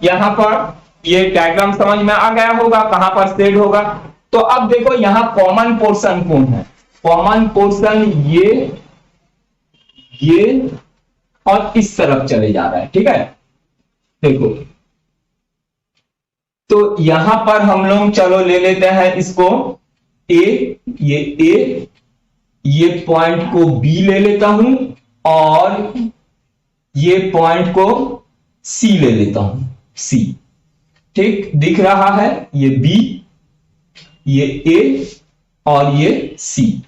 यहां पर ये डायग्राम समझ में आ गया होगा कहां पर सेट होगा। तो अब देखो यहां कॉमन पोर्शन कौन है, कॉमन पोर्शन ये और इस तरफ चले जा रहा है। ठीक है, देखो तो यहां पर हम लोग चलो ले लेते हैं इसको ए, ये पॉइंट को बी ले लेता हूं और ये पॉइंट को सी ले लेता हूं, सी। ठीक, दिख रहा है ये बी, ये ए और ये सी।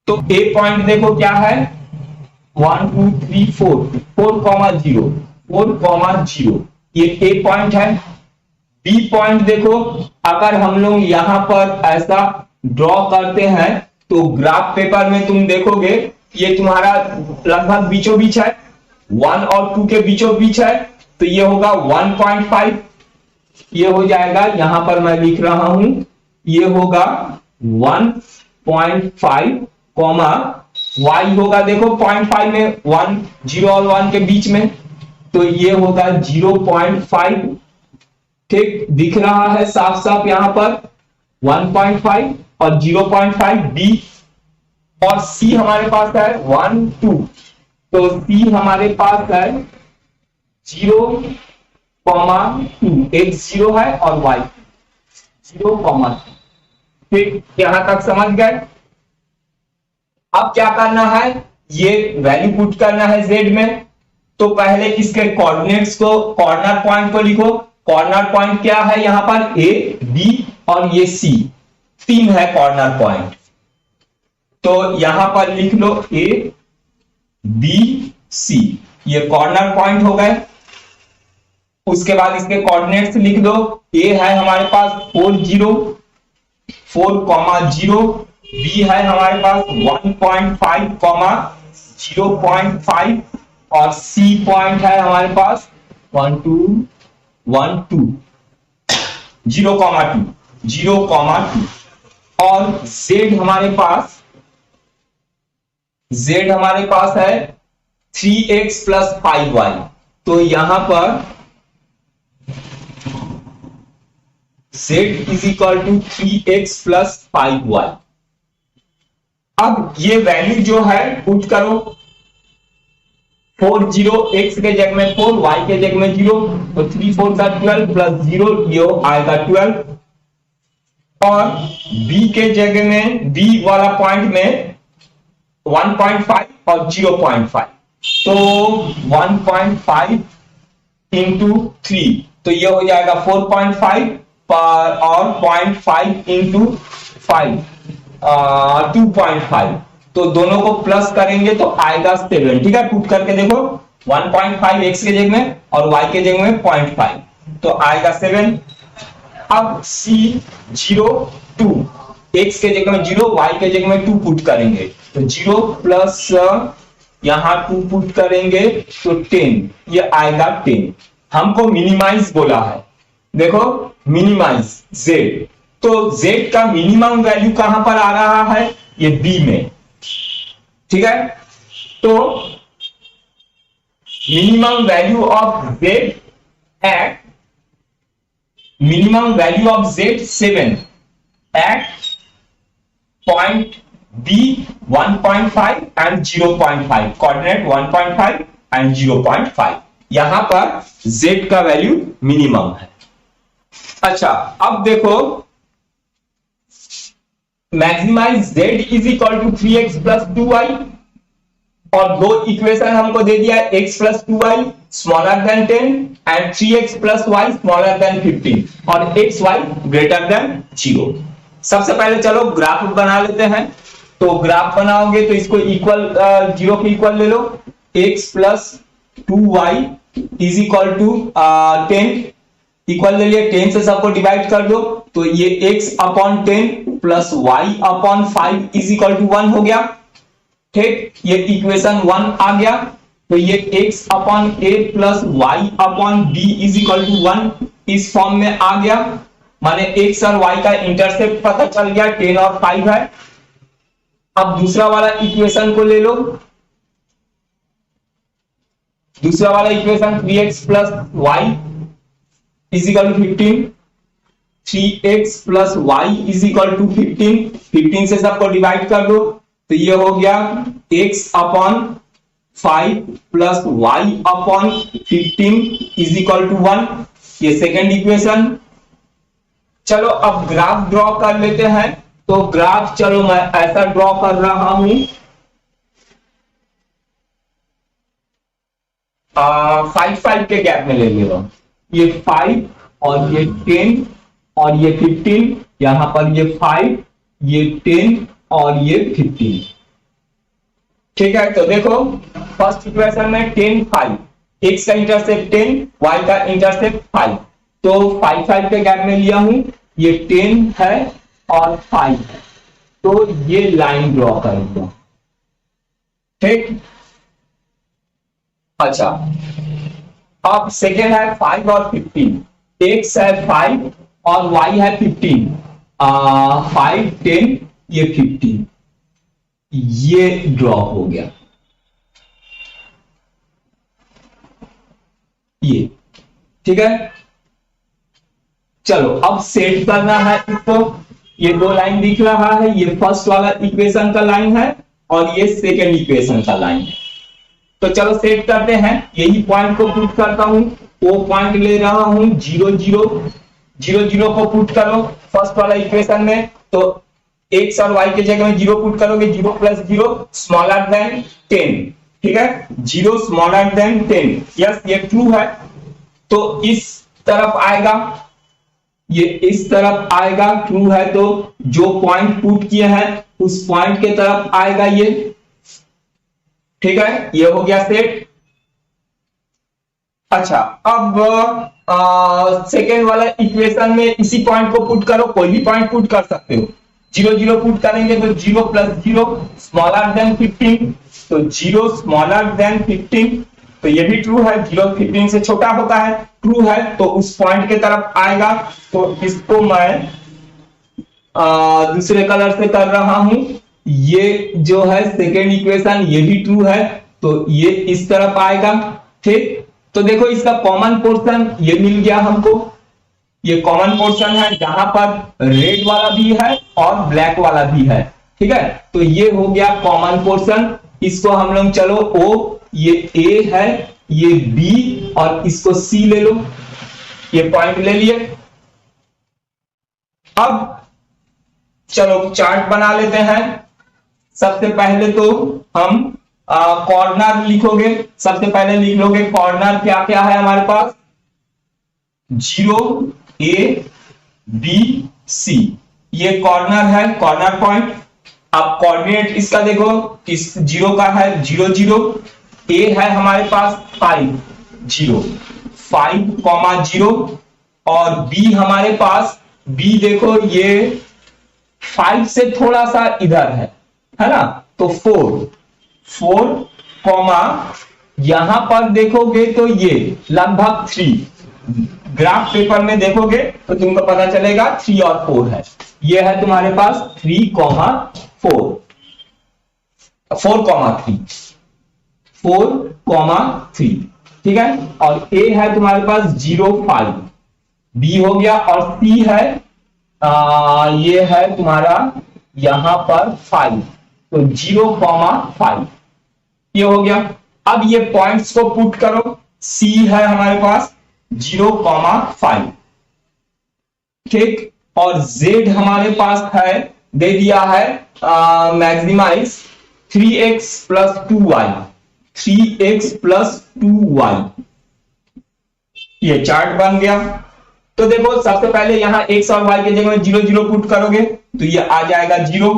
तो ए पॉइंट देखो क्या है, 1 2 3 4 4,0 4,0 ये ए पॉइंट है। बी पॉइंट देखो, अगर हम लोग यहां पर ऐसा ड्रॉ करते हैं तो ग्राफ पेपर में तुम देखोगे ये तुम्हारा लगभग बीचों बीच है, 1 और 2 के बीचों बीच है, तो ये होगा 1.5, ये हो जाएगा, यहां पर मैं लिख रहा हूं, ये होगा 1.5 कॉमा y होगा, देखो 0.5 में 1, 0 और 1 के बीच में, तो ये होगा 0.5, ठीक दिख रहा है साफ साफ यहां पर 1.5 और 0.5 b, और c हमारे पास है 1, 2, तो c हमारे पास है 0, 2, एक 0 है और y 0, ठीक, यहां तक समझ गए। अब क्या करना है, ये वैल्यू पुट करना है z में, तो पहले इसके कोऑर्डिनेट्स को, कॉर्नर पॉइंट को लिखो। कॉर्नर पॉइंट क्या है यहां पर, a, b और ये c, 3 है कॉर्नर पॉइंट, तो यहां पर लिख लो a, b, c, ये कॉर्नर पॉइंट हो गए। उसके बाद इसके कोऑर्डिनेट्स लिख दो, a है हमारे पास 4, 0, 4,0, b है हमारे पास 1.5, 0.5 और c पॉइंट है हमारे पास 1, 2, 1, 2, 0,2, 0,2 और z हमारे पास है 3x प्लस 5y, तो यहां पर z is equal to 3x plus 5y। अब ये वैल्यू जो है पुट करो, 4, 0, x के जगह में 4, y के जगह में 0, तो 3, 4 का 12 प्लस 0, ये आएगा 12, और b के जगह में, b वाला पॉइंट में 1.5 और 0.5, तो 1.5 इंटू 3, तो ये हो जाएगा 4.5 और 0.5 इंटू 5, 2.5, तो दोनों को प्लस करेंगे तो आएगा 7, ठीक है, पुट करके देखो 1.5 x के जगह में और y के जगह में 0.5, तो आएगा 7। अब c 0, 2, x के जगह में 0, y के जगह में 2 पुट करेंगे, तो 0 प्लस यहां 2 पुट करेंगे तो 10, ये आएगा 10। हमको मिनिमाइज बोला है, देखो मिनिमाइज z, तो z का मिनिमम वैल्यू कहां पर आ रहा है, ये b में, ठीक है, तो minimum value of z at, minimum value of z 7 at point b 1.5 and 0.5, coordinate 1.5 and 0.5, यहां पर z का वैल्यू मिनिमम है। अच्छा, अब देखो maximise z is equal to 3x plus 2y, और दो इक्वेशन हमको दे दिया है, x plus 2y smaller than 10 and 3x plus y smaller than 15 और xy ग्रेटर देन 0। सबसे पहले चलो ग्राफ बना लेते हैं, तो ग्राफ बनाओगे तो इसको इक्वल 0 के इक्वल ले लो, x plus 2y is equal to 10, equal ले लिए, 10 से सबको डिवाइड कर दो, तो ये x upon 10 plus y upon 5 is equal to 1 हो गया, ठीक, ये इक्वेशन 1 आ गया, तो ये x upon a plus y upon b is equal to 1 इस फॉर्म में आ गया, माने x और y का इंटरसेप्ट पता चल गया, 10 और 5 है। अब दूसरा वाला इक्वेशन को ले लो, दूसरा वाला equation 3x plus y is equal to 15, 3x plus y is equal to 15, 15 से सबको डिवाइड कर दो, तो ये हो गया x upon 5 plus y upon 15 is equal to 1, ये सेकेंड इक्वेशन। चलो अब ग्राफ ड्रॉ कर लेते हैं, तो ग्राफ चलो मैं ऐसा ड्रॉ कर रहा हूं, 5 के गैप में ले लिया, ये 5 और ये 10 और ये 15, यहां पर ये 5, ये 10 और ये 15, ठीक है। तो देखो फर्स्ट इक्वेशन में 10, 5, x का इंटरसेप्ट 10, y का इंटरसेप्ट 5, तो 5 के गैप में लिया हूं, ये 10 है और 5 है, तो ये लाइन ड्रॉ करूंगा, ठीक। अच्छा, अब सेकेंड है 5 और 15। x है 5 और y है 15। 5 10 ये 15, ये ड्रॉप हो गया ये, ठीक है। चलो अब सेट करना है इसको। ये दो लाइन दिख रहा है, ये फर्स्ट वाला इक्वेशन का लाइन है और ये सेकेंड इक्वेशन का लाइन है। तो चलो सेट करते हैं। यही पॉइंट को पुट करता हूं, वो पॉइंट ले रहा हूं 0 0 0 0 को पुट करो फर्स्ट वाला इक्वेशन में। तो x और y के जगह में 0 पुट करोगे, 0 प्लस 0 स्मॉलर देन 10, ठीक है। 0 स्मॉलर देन 10, यस ये ट्रू है। तो इस तरफ आएगा, ये इस तरफ आएगा, ट्रू है। तो जो पॉइंट पुट किए हैं उस पॉइंट के तरफ आएगा ये, ठीक है। ये हो गया सेट। अच्छा, अब सेकेंड वाला इक्वेशन में इसी पॉइंट को पुट करो, कोई भी पॉइंट पुट कर सकते हो। 0 0 पुट करेंगे तो 0 प्लस 0 स्मॉलर देन 15, तो 0 स्मॉलर देन 15, तो ये भी ट्रू है। 0 15 से छोटा होता है, ट्रू है, तो उस पॉइंट के तरफ आएगा। तो इसको मैं दूसरे कलर से कर रहा हूं। ये जो है सेकेंड इक्वेशन, ये भी ट्रू है, तो ये इस तरफ आएगा, ठीक। तो देखो इसका कॉमन पोर्शन ये मिल गया हमको, ये कॉमन पोर्शन है जहां पर रेड वाला भी है और ब्लैक वाला भी है, ठीक है। तो ये हो गया कॉमन पोर्शन। इसको हम लोग चलो ओ, ये ए है, ये बी और इसको सी ले लो, ये पॉइंट ले लिए। अब चलो चार्ट बना लेते हैं। सबसे पहले तो हम कॉर्नर लिखोगे। सबसे पहले लिख लोगे कॉर्नर क्या क्या है हमारे पास, 0 A B C, ये कॉर्नर है, कॉर्नर पॉइंट। अब कोऑर्डिनेट इसका देखो, इस 0 का है 0 0, A है हमारे पास 5 0 5 0 और B हमारे पास, B देखो ये 5 से थोड़ा सा इधर है ना, तो 4 कॉमा यहां पर देखोगे तो ये लगभग 3, ग्राफ पेपर में देखोगे तो तुमको पता चलेगा 3 और 4 है। ये है तुम्हारे पास 3 4 3, ठीक है। और A है तुम्हारे पास 0 5, B हो गया, और C है ये है तुम्हारा यहां पर 5, तो 0 5, ये हो गया। अब ये पॉइंट्स को पुट करो। C है हमारे पास 0 5, ठीक। और Z हमारे पास है, दे दिया है maximise 3x plus 2y, 3x plus 2y, ये चार्ट बन गया। तो देखो सबसे पहले यहां x और y के जगह में 0 0 पुट करोगे तो ये आ जाएगा 0।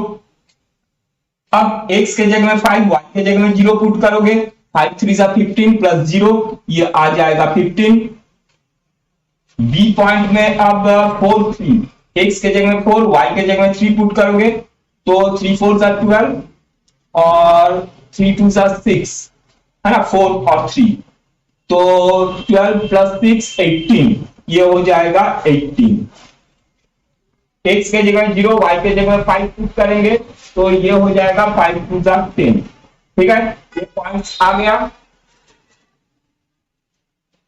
अब x के जगह में 5, y के जगह में 0 पुट करोगे, 5 3 15 प्लस 0, ये आ जाएगा 15। B पॉइंट में अब 4 3, x के जगह में 4, y के जगह में 3 पुट करोगे तो 3 4 12 और 3 2 6, है ना, 4 और 3, तो 12 प्लस 6 18, ये हो जाएगा 18। x के जगह में 0, y के जगह में 5 पुट करेंगे तो ये हो जाएगा 5 2 10, ठीक है। ये पॉइंट आ गया,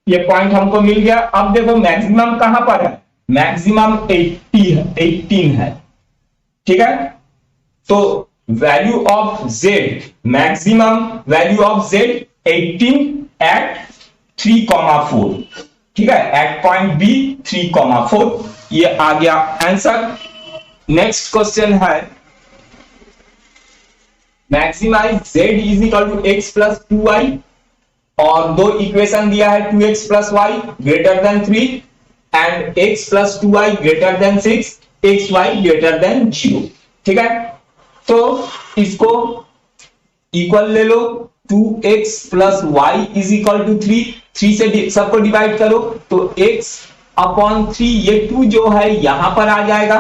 ये पॉइंट हमको मिल गया। अब देखो मैक्सिमम कहां पर है, मैक्सिमम 18 है, ठीक है। तो value of z, maximum value of z 18 at 3 4, ठीक है, एट पॉइंट बी 3 4, ये आ गया आंसर। नेक्स्ट क्वेश्चन है maximize z is equal to x plus 2y, और दो इक्वेशन दिया है 2x plus y greater than 3 and x plus 2y greater than 6, xy greater than 0, ठीक है। तो इसको इक्वल ले लो, 2x plus y is equal to 3 से सबको डिवाइड करो तो x अपॉन 3, ये 2 जो है यहां पर आ जाएगा,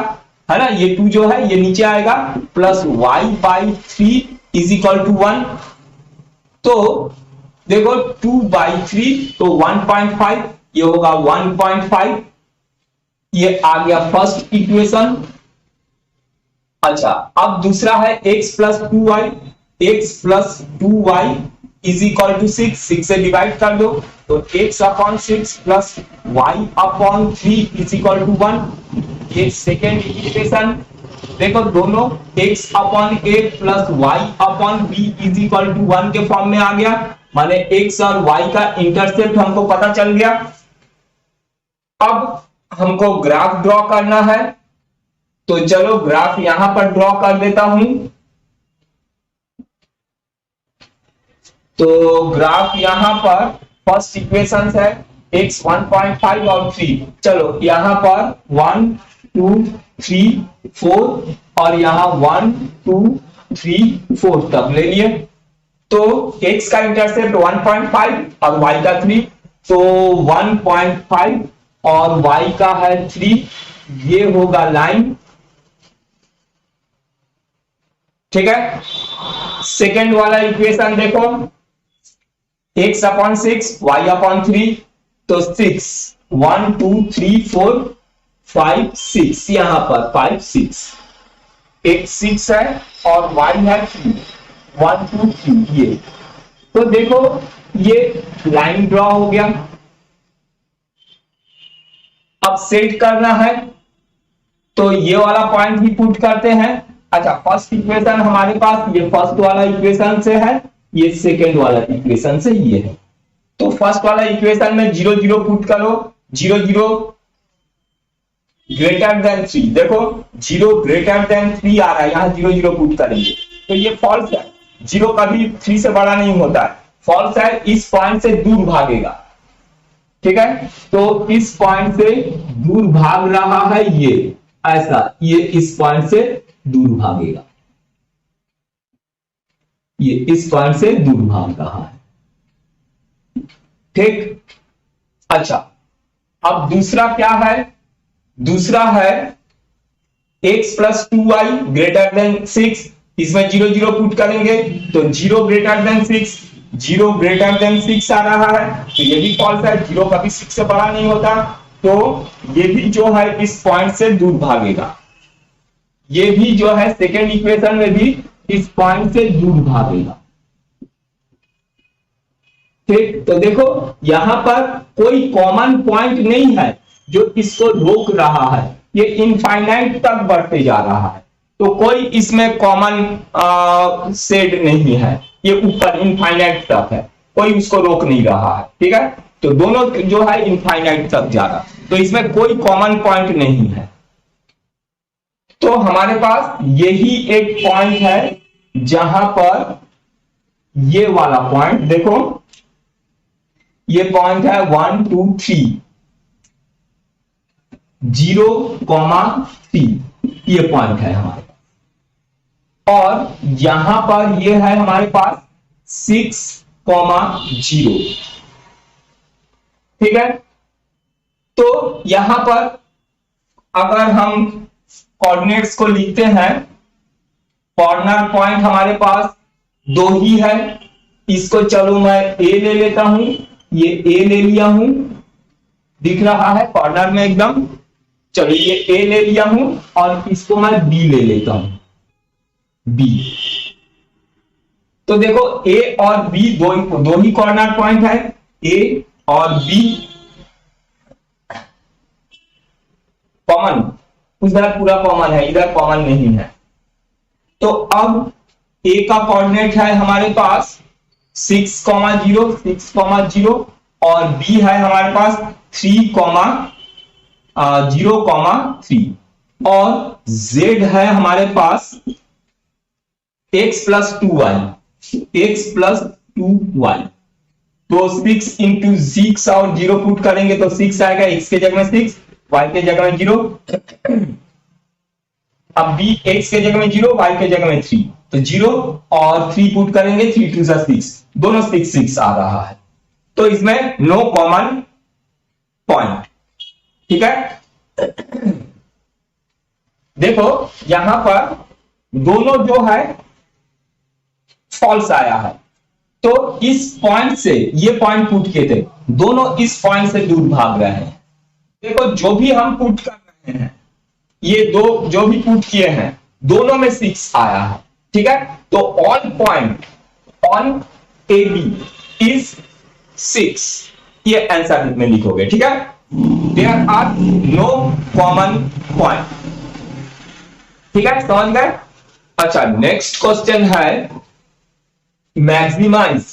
है ना, ये 2 जो है ये नीचे आएगा, plus y by 3 is equal to 1, तो देखो 2/3 तो 1.5, ये होगा 1.5, ये आ गया फर्स्ट इक्वेशन। अच्छा, अब दूसरा है x plus 2y, x plus 2y is equal to 6, 6 से डिवाइड कर दो तो x upon 6 plus y upon 3 is equal to 1। ये सेकेंड इक्वेशन देखो, दोनों x upon a plus y upon b is equal to 1 के फॉर्म में आ गया, माने x और y का इंटरसेप्ट हमको पता चल गया। अब हमको ग्राफ ड्रॉ करना है, तो चलो ग्राफ यहां पर ड्रॉ कर देता हूं। तो ग्राफ यहां पर फर्स्ट इक्वेशन है x 1.5 और 3, चलो यहां पर 1 2 3 4 और यहां 1 2 3 4 तक ले लिए। तो x का इंटरसेप्ट 1.5 और y का 3, तो 1.5 और y का है 3, ये होगा लाइन, ठीक है। सेकेंड वाला इक्वेशन देखो, x अपॉन 6 y अपॉन 3, तो 6 1 2 3 4 5 6, यहां पर 5 6, x 6 है और y है 3, 1 2 3 ये। तो देखो ये लाइन ड्रॉ हो गया। अब सेट करना है तो ये वाला पॉइंट ही पुट करते हैं। अच्छा, फर्स्ट इक्वेशन हमारे पास ये फर्स्ट वाला इक्वेशन से है, ये सेकेंड वाला इक्वेशन से ये है। तो फर्स्ट वाला इक्वेशन में 0 0 पुट करो, 0 0 ग्रेटर देन 3, देखो 0 ग्रेटर देन 3 आ रहा है, यहां 0 0 पुट करेंगे तो ये फॉल्स है, 0 कभी 3 से बड़ा नहीं होता है, फॉल्स है, इस पॉइंट से दूर भागेगा, ठीक है। तो इस पॉइंट से दूर भाग रहा है ये, ऐसा, ये इस पॉइंट से दूर भागेगा, ये इस पॉइंट से दूर भाग रहा है, ठीक। अच्छा, अब दूसरा क्या है, दूसरा है x plus 2y greater than 6, इसमें 0 0 पुट करेंगे तो 0 ग्रेटर देन 6, 0 ग्रेटर देन 6 आ रहा है, तो ये भी फॉल्स है, 0 कभी 6 से बड़ा नहीं होता, तो ये भी जो है इस पॉइंट से दूर भागेगा, ये भी जो है सेकेंड इक्वेशन में भी इस पॉइंट से दूर भागेगा, ठीक। तो देखो यहां पर कोई कॉमन पॉइंट नहीं है जो इसको रोक रहा है, ये इनफाइनाइट तक बढ़ते जा रहा है, तो कोई इसमें कॉमन शेड नहीं है, ये ऊपर इनफाइनाइट तक है, कोई उसको रोक नहीं रहा है, ठीक है। तो दोनों जो है इनफाइनाइट तक जा रहा, तो इसमें कोई कॉमन पॉइंट नहीं है। तो हमारे पास यही एक पॉइंट है जहां पर ये वाला पॉइंट देखो, ये पॉइंट है 1 2 3 0,3, ये पॉइंट है हमारे पास, और यहां पर ये है हमारे पास 6,0, ठीक है। तो यहां पर अगर हम कोऑर्डिनेट्स को लिखते हैं, कॉर्नर पॉइंट हमारे पास 2 ही है, इसको चलो मैं ए ले लेता हूं, ये ए ले लिया हूं, दिख रहा है कॉर्नर में एकदम, चलो ये ए ले लिया हूं और इसको मैं बी ले लेता हूं, बी। तो देखो ए और बी दो ही कॉर्नर पॉइंट है, ए और बी कॉमन, उधर पूरा कॉमन है, इधर कॉमन नहीं है। तो अब ए का कोऑर्डिनेट है हमारे पास 6,0 6,0 और बी है हमारे पास 3,0,3 और z है हमारे पास x plus 2y, x plus 2y। तो 6 इंटू 6 और 0 पुट करेंगे तो 6 आएगा, x के जगह में 6, y के जगह में 0, अब b x के जगह में 0, y के जगह में 3, तो 0 और 3 पुट करेंगे, 3 2 6, दोनों 6 6 आ रहा है, तो इसमें नो कॉमन पॉइंट, ठीक है। देखो यहां पर दोनों जो है फॉल्स आया है, तो इस पॉइंट से ये पॉइंट पुट किए थे, दोनों इस पॉइंट से दूर भाग रहे हैं। देखो जो भी हम पुट कर रहे हैं, ये दो जो भी पुट किए हैं दोनों में 6 आया है, ठीक है। तो all point on A B is 6, ये आंसर में लिखोगे, ठीक है। There are no common point, ठीक है, समझ गए। अच्छा, नेक्स्ट क्वेश्चन है maximise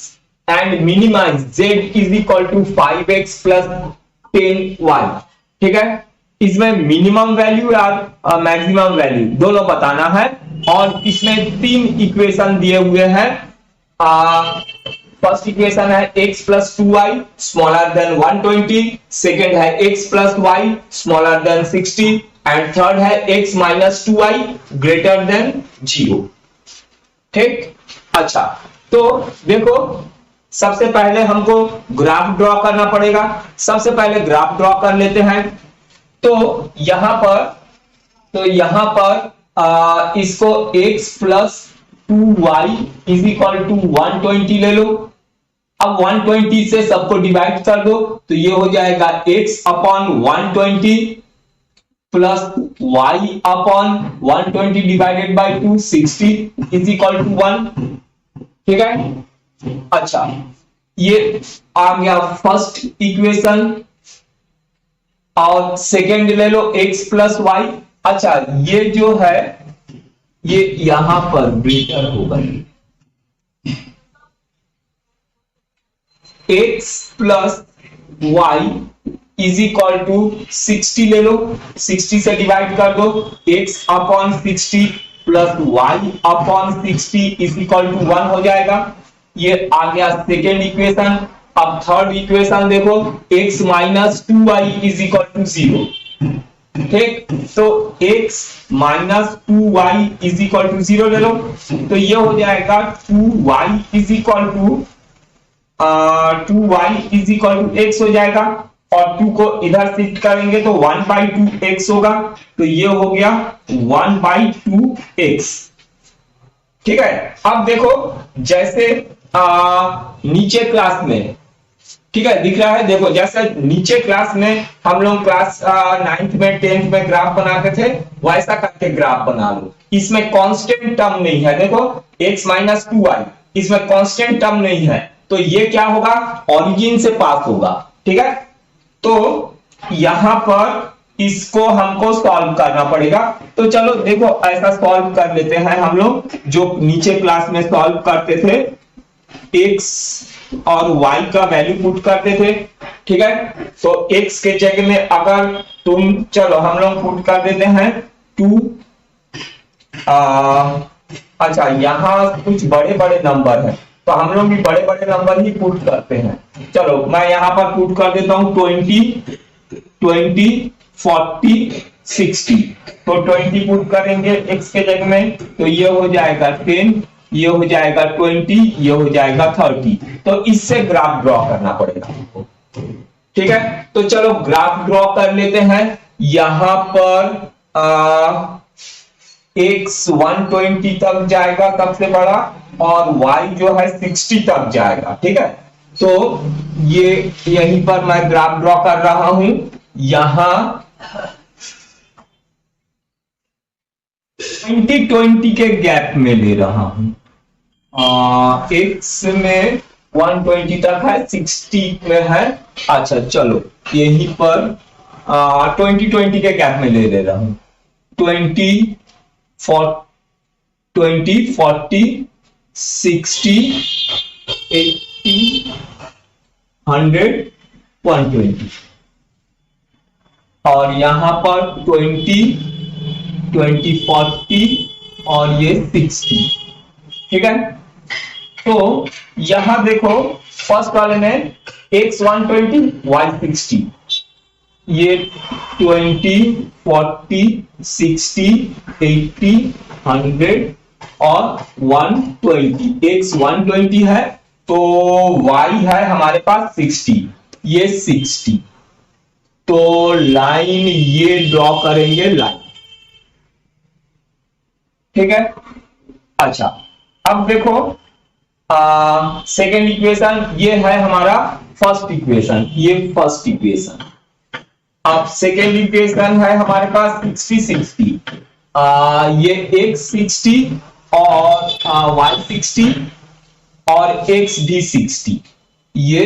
and minimise z is equal to 5x plus 10y, ठीक है। इसमें मिनिमम वैल्यू और मैक्सिमम वैल्यू दोनों बताना है, और इसमें 3 इक्वेशन दिए हुए हैं। फर्स्ट इक्वेशन है x plus 2y smaller then 120, second है x plus y smaller then 60, and third है x minus 2y greater than 0, ठीक। अच्छा, तो देखो सबसे पहले हमको ग्राफ ड्रॉ करना पड़ेगा। सबसे पहले ग्राफ ड्रॉ कर लेते हैं। तो यहां पर इसको x plus 2y is equal to 120 ले लो। अब 120 से सबको डिवाइड कर दो, तो ये हो जाएगा x upon 120 plus y upon 120 divided by 2 60 is equal to 1, ठीक है। अच्छा, ये आ गया फर्स्ट इक्वेशन, और सेकेंड ले लो x प्लस वाई। अच्छा, ये जो है ये यहां पर ग्रेटर होगा, x plus y is equal to 60 ले लो, 60 से डिवाइड कर दो, x upon 60 plus y upon 60 is equal to 1 हो जाएगा। ये आ गया सेकेंड इक्वेशन। अब थर्ड इक्वेशन देखो, x minus 2y is equal to 0, ठीक। तो x minus 2y is equal to 0 ले लो, तो ये हो जाएगा 2y is equal to 2y is equal to x हो जाएगा, और 2 को इधर शिफ्ट करेंगे तो 1/2x होगा, तो ये हो गया 1/2x, ठीक है। अब देखो जैसे नीचे क्लास में, ठीक है, दिख रहा है, देखो जैसे नीचे क्लास में हम लोग क्लास 9th में 10th में ग्राफ बनाते थे, वैसा करके ग्राफ बना लो। इसमें कांस्टेंट टर्म नहीं है, देखो x माइनस 2y, इसमें कांस्टेंट टर्म नहीं है, तो ये क्या होगा, ओरिजिन से पास होगा, ठीक है। तो यहां पर इसको हमको सॉल्व करना पड़ेगा। तो चलो देखो ऐसा सॉल्व कर लेते हैं हम लोग, जो नीचे क्लास में सॉल्व करते थे, x और y का वैल्यू पुट करते थे, ठीक है। तो x के जगह में अगर तुम, चलो हम लोग पुट कर देते हैं 2, अच्छा यहां कुछ बड़े बड़े नंबर है, तो हम लोग भी बड़े बड़े नंबर ही पुट करते हैं। चलो मैं यहां पर पुट कर देता हूं 20, 40, 60, तो 20 पुट करेंगे x के जगह में, तो ये हो जाएगा 10, ये हो जाएगा 20, ये हो जाएगा 30। तो इससे ग्राफ ड्रॉ करना पड़ेगा, ठीक है। तो चलो ग्राफ ड्रॉ कर लेते हैं। यहां पर x 120 तक जाएगा सबसे बड़ा, और y जो है 60 तक जाएगा, ठीक है। तो ये यहीं पर मैं ग्राफ ड्रॉ कर रहा हूं। यहां 20 के गैप में ले रहा हूं, x में 120 तक है, 60 में है। अच्छा चलो यहीं पर 20 के गैप में ले रहा हूं, 20, 40, 60, 80, 100, 120, और यहां पर 20, 40 और ये 60, ठीक है। तो यहां देखो फर्स्ट वाले में x 120, y 60, ये 20, 40, 60, 80, 100 और 120, x 120 है तो y है हमारे पास 60, ये 60, तो लाइन ये ड्रॉ करेंगे लाइन, ठीक है। अच्छा अब देखो सेकेंड इक्वेशन, ये है हमारा फर्स्ट इक्वेशन, ये फर्स्ट इक्वेशन। अब सेकेंड इक्वेशन है हमारे पास 60-60, ये x 60 और y 60 और x भी 60, ये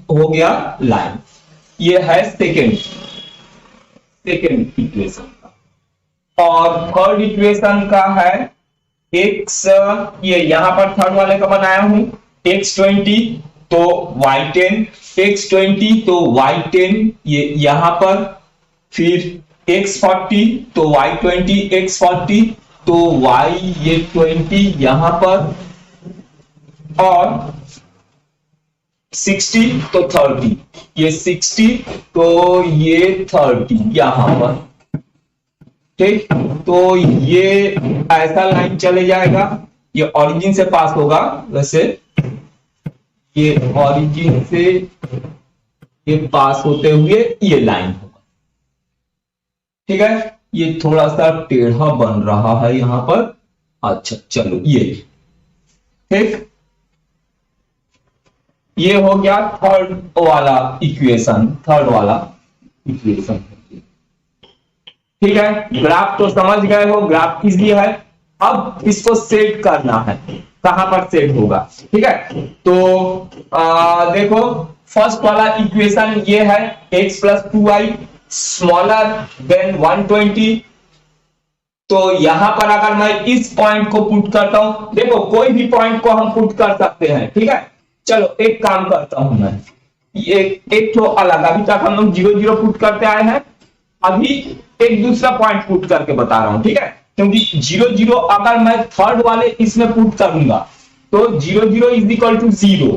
हो गया लाइन। ये है सेकेंड इक्वेशन का। और थर्ड इक्वेशन का है x, ये यहां पर थर्ड वाले का बनाया हूं, x 20 तो y 10, x 20 तो y 10 ये यहां पर, फिर x 40 तो y 20, x 40 तो y ये 20 यहां पर, और 60 तो 30, ये 60 तो ये 30 यहां पर। ठीक, तो ये ऐसा लाइन चले जाएगा, ये ओरिजिन से पास होगा, वैसे ये ओरिजिन से ये पास होते हुए ये लाइन होगा। ठीक है, ये थोड़ा सा टेढ़ा बन रहा है यहां पर। अच्छा चलो, ये ठीक, ये हो गया थर्ड वाला इक्वेशन, ठीक है। ग्राफ तो समझ गए हो, ग्राफ किस लिए है। अब इसको सेट करना है, कहां पर सेट होगा, ठीक है। तो देखो फर्स्ट वाला इक्वेशन ये है x + 2y स्मॉलर देन 120। तो यहां पर अगर मैं इस पॉइंट को पुट करता हूं, देखो कोई भी पॉइंट को हम पुट कर सकते हैं, ठीक है। चलो एक काम करता हूं मैं, एक तो अलग, अभी तक हम लोग 0 0 पुट करते आए हैं, अभी एक दूसरा पॉइंट पुट करके बता रहा हूं, ठीक है। क्योंकि 0 0 अगर मैं थर्ड वाले इसमें पुट करूंगा तो 0 0 = 0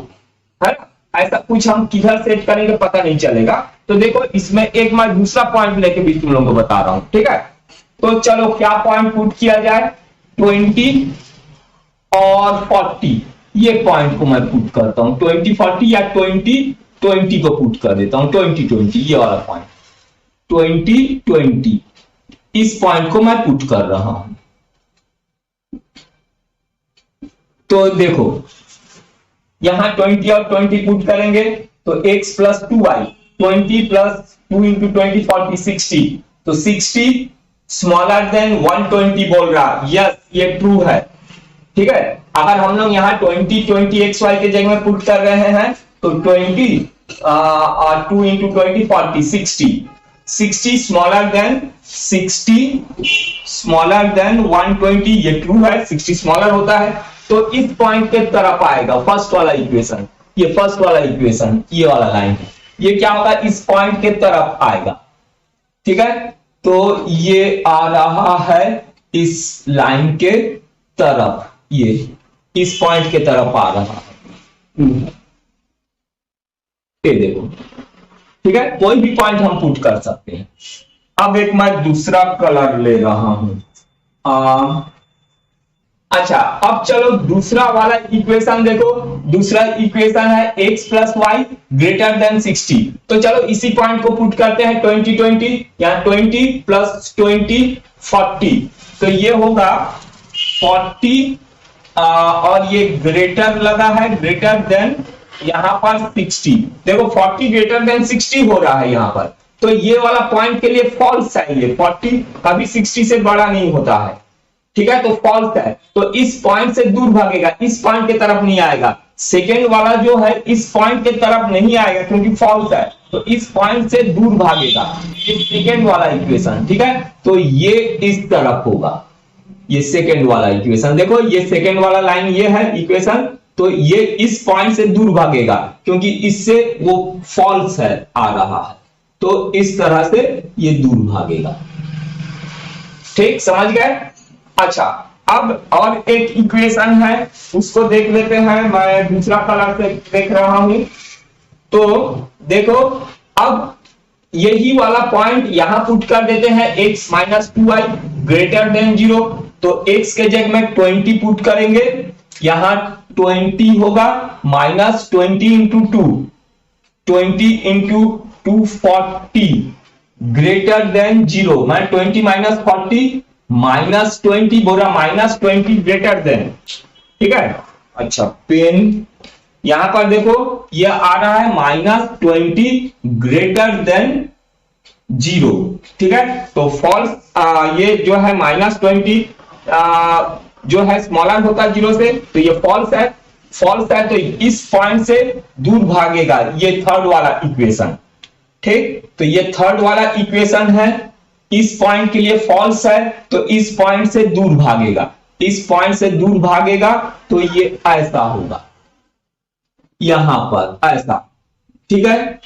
है ना, ऐसा कुछ हम किधर सेट करेंगे पता नहीं चलेगा। तो देखो इसमें एक मैं दूसरा पॉइंट लेके भी तुम लोगों को बता रहा हूं, ठीक है। तो चलो क्या पॉइंट पुट किया जाए, 20 और 40, ये पॉइंट को मैं पुट करता हूं, 20 40 या 20 20 को पुट कर देता हूं, 20 20 ये वाला पॉइंट, 20 20 इस पॉइंट को मैं पुट कर रहा हूं। तो देखो यहां 20 और 20 पुट करेंगे तो x + 2y, 20 + 2 × 20 40 60, तो 60 स्मॉलर देन 120 बोल रहा, यस ये ट्रू है, ठीक है। अगर हम लोग यहाँ 20 20 xy के जगह में पुट कर रहे हैं तो 20 2 × 20 40 60, 60 स्मॉलर देन 120, ये ट्रू है, 60 स्मॉलर होता है। तो इस पॉइंट के तरफ आएगा फर्स्ट वाला इक्वेशन, ये फर्स्ट वाला इक्वेशन, ये वाला लाइन है, ये क्या होगा, इस पॉइंट के तरफ आएगा, ठीक है। तो ये आ रहा है इस लाइन के तरफ, ये इस पॉइंट के तरफ आ रहा है, ये देखो, ठीक है। कोई भी पॉइंट हम पुट कर सकते हैं। अब एक मैं दूसरा कलर ले रहा हूं, अच्छा अब चलो दूसरा वाला इक्वेशन देखो, दूसरा इक्वेशन है x + y > 60। तो चलो इसी पॉइंट को पुट करते हैं 20 20, या 20 + 20 40, तो ये होगा 40 और ये ग्रेटर लगा है, ग्रेटर देन यहां पर 60, देखो 40 > 60 हो रहा है यहां पर, तो ये वाला पॉइंट के लिए फॉल्स है, ये 40 कभी 60 से बड़ा नहीं होता है, ठीक है, तो फॉल्स है। तो इस पॉइंट से दूर भागेगा, इस पॉइंट के तरफ नहीं आएगा। सेकेंड वाला जो है इस पॉइंट के तरफ नहीं आएगा क्योंकि फॉल्स है, तो इस पॉइंट से दूर भागेगा, ये सेकेंड वाला इक्वेशन, ठीक है। तो ये इस तरफ होगा, ये सेकेंड वाला इक्वेशन, देखो ये सेकेंड वाला लाइन ये है इक्वेशन, तो ये इस पॉइंट से दूर भागेगा क्योंकि इससे वो फॉल्स है आ रहा है, तो इस तरह से ये दूर भागेगा, ठीक, समझ गए। अच्छा अब और एक इक्वेशन है उसको देख लेते हैं, मैं दूसरा कलर से देख रहा हूं। तो देखो अब यही वाला पॉइंट यहां पुट कर देते हैं, x - 2y > 0, तो x के जगह में 20 पुट करेंगे, यहां 20 होगा -20 × 2, 20 × 2 40 > 0, मैं 20 - 40 -20 बोला, -20 ग्रेटर देन, ठीक है। अच्छा पेन, यहां पर देखो ये आ रहा है -20 ग्रेटर देन 0, ठीक है। तो फॉल्स, ये जो है -20 जो है स्मॉलर होता है 0 से, तो ये फॉल्स है। फॉल्स है तो इस पॉइंट से दूर भागेगा, ये थर्ड वाला इक्वेशन, ठीक। तो ये थर्ड वाला इक्वेशन है, इस पॉइंट के लिए फॉल्स है तो इस पॉइंट से दूर भागेगा, इस पॉइंट से दूर भागेगा तो ये ऐसा होगा, यहां पर ऐसा, ठीक है।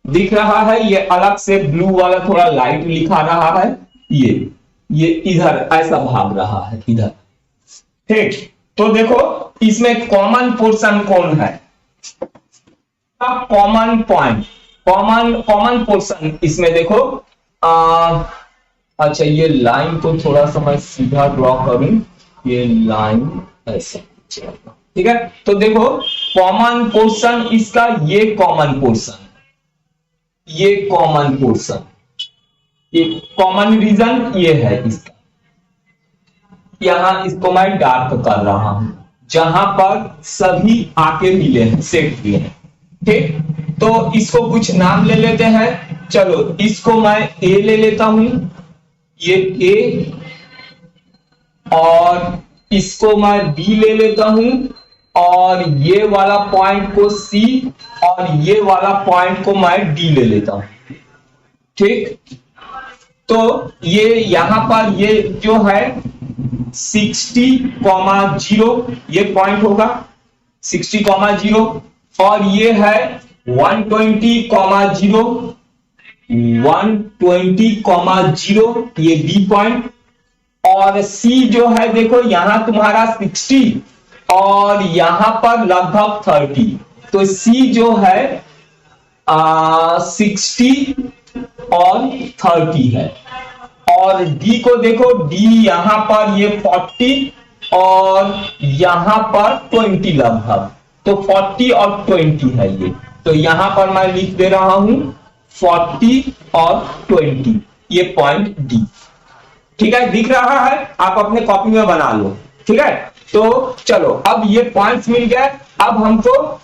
दिख रहा है, ये अलग से ब्लू वाला थोड़ा लाइट लिखा रहा है, ये इधर ऐसा भाग रहा है इधर, ठीक। तो देखो इसमें कॉमन पोर्शन कौन है, कॉमन पॉइंट, कॉमन पोर्शन इसमें देखो, अच्छा ये लाइन को थोड़ा सा मैं सीधा ड्रॉ करूं, ये लाइन ऐसा, ठीक है। तो देखो कॉमन पोर्शन इसका, ये कॉमन पोर्शन, ये कॉमन पोर्शन, ये कॉमन रीजन ये है इसका, यहां इसको मैं डार्क कर रहा हूं, जहां पर सभी आके मिले हैं, सेट हुए हैं, ठीक। तो इसको कुछ नाम ले लेते हैं, चलो इसको मैं ए ले लेता हूं, ये ए, और इसको मैं बी ले लेता हूं, और ये वाला पॉइंट को सी, और ये वाला पॉइंट को मैं डी ले लेता हूं, ठीक। तो ये यहां पर ये जो है 60,0 ये पॉइंट होगा 60,0, और ये है 120,0, 120,0 ये बी पॉइंट, और सी जो है देखो यहां तुम्हारा 60 और यहां पर लगभग 30, तो सी जो है 60 और 30 है। और डी को देखो, डी यहां पर ये 40 और यहां पर 20 लगभग, तो 40 और 20 है ये, तो यहां पर मैं लिख दे रहा हूं 40 और 20, ये पॉइंट डी, ठीक है। दिख रहा है, आप अपने कॉपी में बना लो, ठीक है। तो चलो अब ये पॉइंट्स मिल गए, अब हमको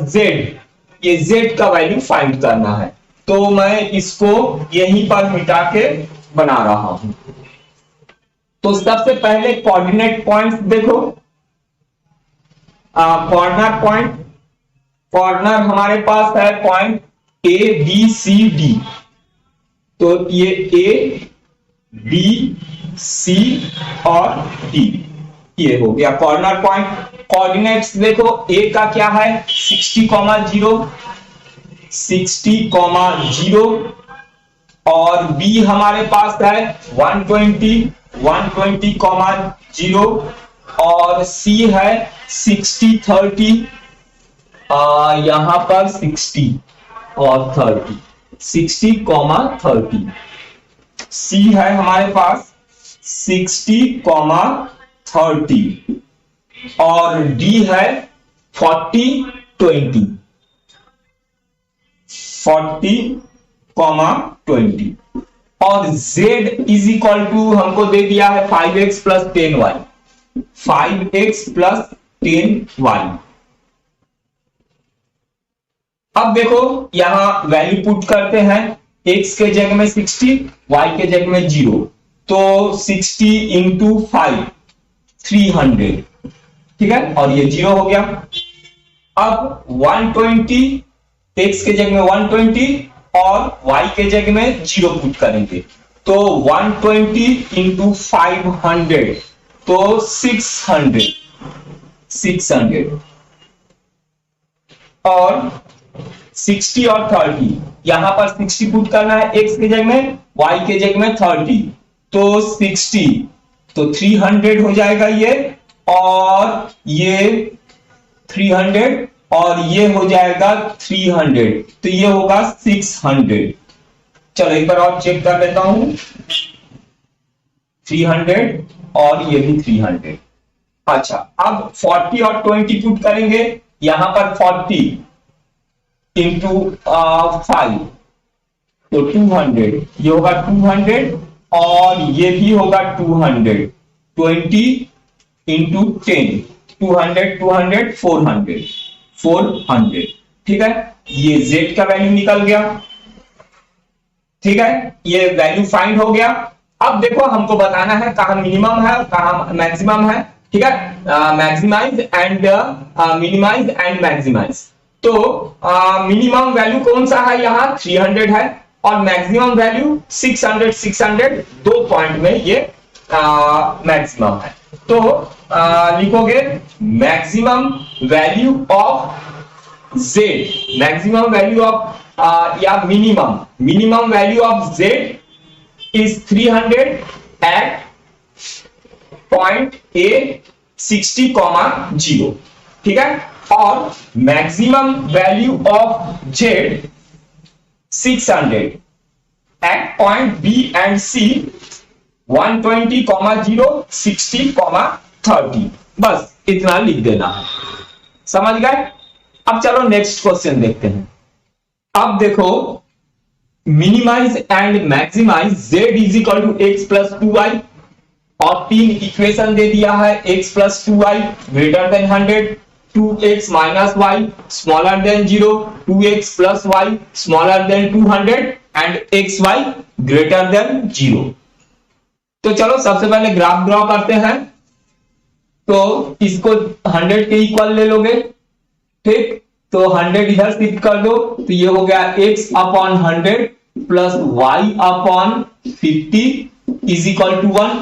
जेड, ये जेड का वैल्यू फाइंड करना है, तो मैं इसको यहीं पर मिटा के बना रहा हूं। तो सबसे पहले कोऑर्डिनेट पॉइंट्स देखो, कॉर्नर पॉइंट, कॉर्नर हमारे पास है point A B C D, तो ये ए बी सी और डी, ये हो गया कॉर्नर पॉइंट। कोऑर्डिनेट्स देखो, ए का क्या है 60,0, 60,0, और बी हमारे पास है 120, 120,0, और सी है 60, 30, यहां पर 60 और 30, 60,30, सी है हमारे पास 60,30, और डी है 40, 20, 40,20, और z इज इक्वल टू हमको दे दिया है 5x plus 10y, 5x plus 10y। अब देखो यहां वैल्यू पुट करते हैं, x के जगह में 60, y के जगह में 0, तो 60 इंटू 5 300, ठीक है, और ये 0 हो गया। अब 120, x के जगह में 120 और y के जगह में 0 पुट करेंगे, तो 120 इंटू 500, तो 600, 600, और 60 और 30, यहां पर 60 पुट करना है x के जगह में, y के जगह में 30, तो 60, तो 300 हो जाएगा ये, और ये 300, और ये हो जाएगा 300, तो ये होगा 600। चलो एक बार और चेक कर लेता हूं, 300 और ये भी 300। अच्छा, अब 40 और 20 पुट करेंगे, यहां पर 40 इंटू 5, तो 200, ये होगा 200, और ये भी होगा 200, 20 इंटू 10, 200 200 400 400, ठीक है। ये z का वैल्यू निकल गया, ठीक है, ये वैल्यू फाइंड हो गया। अब देखो हमको बताना है कहां मिनिमम है और कहां मैक्सिमम है, ठीक है। Maximise and minimise and maximise. तो मिनिमम वैल्यू कौन सा है, यहाँ 300 है और मैक्सिमम वैल्यू 600 600, 2 पॉइंट में ये मैक्सिमम है। तो लिखोगे maximum value of z, maximum value of या minimum value of z is 300 at point A 60,0, ठीक है। और maximum value of Z 600 at point B and C 120,0 60,30, बस इतना लिख देना है, समझ गए। अब चलो नेक्स्ट क्वेश्चन देखते हैं। अब देखो minimise and maximise z is equal to x plus 2y, और 3 इक्वेशन दे दिया है, x plus 2y greater than 100, 2x minus y smaller than 0, 2x plus y smaller than 200 and xy greater than 0। तो चलो सबसे पहले ग्राफ ड्रॉ करते हैं। तो इसको 100 के इक्वल ले लोगे, ठीक, तो 100 इधर शिफ्ट कर दो, तो ये हो गया x upon 100 plus y upon 50 is equal to 1,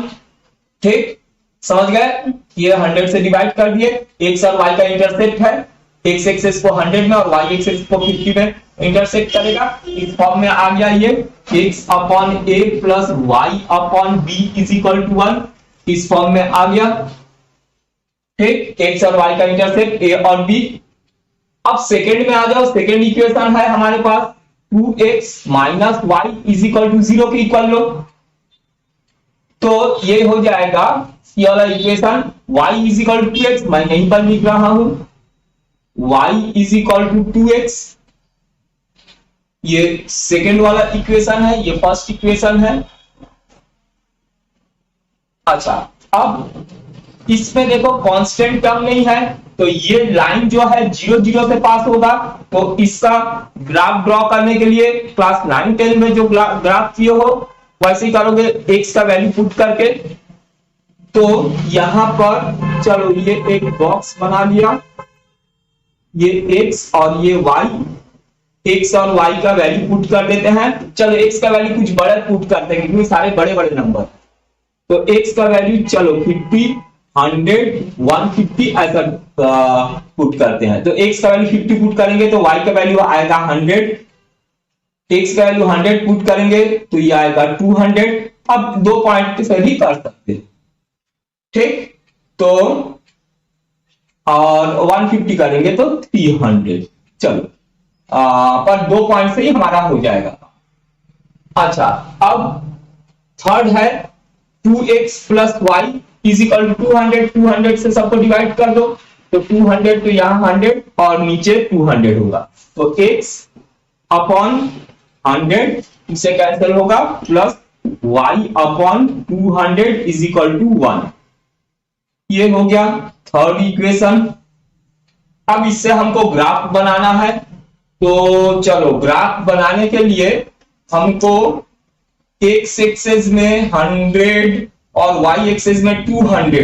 ठीक, समझ गए। ये 100 से डिवाइड कर दिए, x और y का इंटरसेप्ट है, x एक्सेस को 100 में और y एक्सेस को 50 में इंटरसेक्ट करेगा, इस फॉर्म में आ गया ये x upon a plus y upon b is equal to 1, इस फॉर्म में आ गया, ठीक, x और y का इंटरसेप्ट a और b। अब सेकेंड में आ जाओ, सेकेंड इक्वेशन है हमारे पास 2x minus y is equal to 0 के इक्वल लो, तो ये हो जाएगा ये वाला equation y is equal to 2x, मैं यहीं पर लिख रहा हूं y is equal to 2x, ये सेकेंड वाला इक्वेशन है, ये फर्स्ट इक्वेशन है। अच्छा, अब इसमें देखो कांस्टेंट टर्म नहीं है, तो ये लाइन जो है 0 0 से पास होगा, तो इसका ग्राफ ड्रॉ करने के लिए क्लास 9 10 में जो ग्राफ किए हो वैसे ही करोगे, x का वैल्यू पुट करके। तो यहां पर चलो ये एक बॉक्स बना लिया, ये x और ये y, x और y का वैल्यू पुट कर देते हैं। चलो x का वैल्यू कुछ बड़ा पुट करते हैं क्योंकि सारे बड़े बड़े नंबर, तो x का वैल्यू चलो 50 100 150 ऐसा पुट करते हैं। तो x का वैल्यू 50 पुट करेंगे तो y का वैल्यू आएगा 100, x का वैल्यू 100 पुट करेंगे तो ये आएगा 200। अब 2 पॉइंट से भी कर सकते, ठीक, तो और 150 करेंगे तो 300, चलो पर 2 पॉइंट से ही हमारा हो जाएगा। अच्छा, अब थर्ड है 2x plus y is equal to 200, 200 से सबको डिवाइड कर दो, तो 200 तो यहाँ 100 और नीचे 200 होगा, तो x अपॉन 100 इससे कैंसिल होगा, plus y upon 200 is equal to 1। ये हो गया थर्ड इक्वेशन। अब इससे हमको ग्राफ बनाना है, तो चलो ग्राफ बनाने के लिए हमको x एक्सेस में 100 और y एक्सेस में 200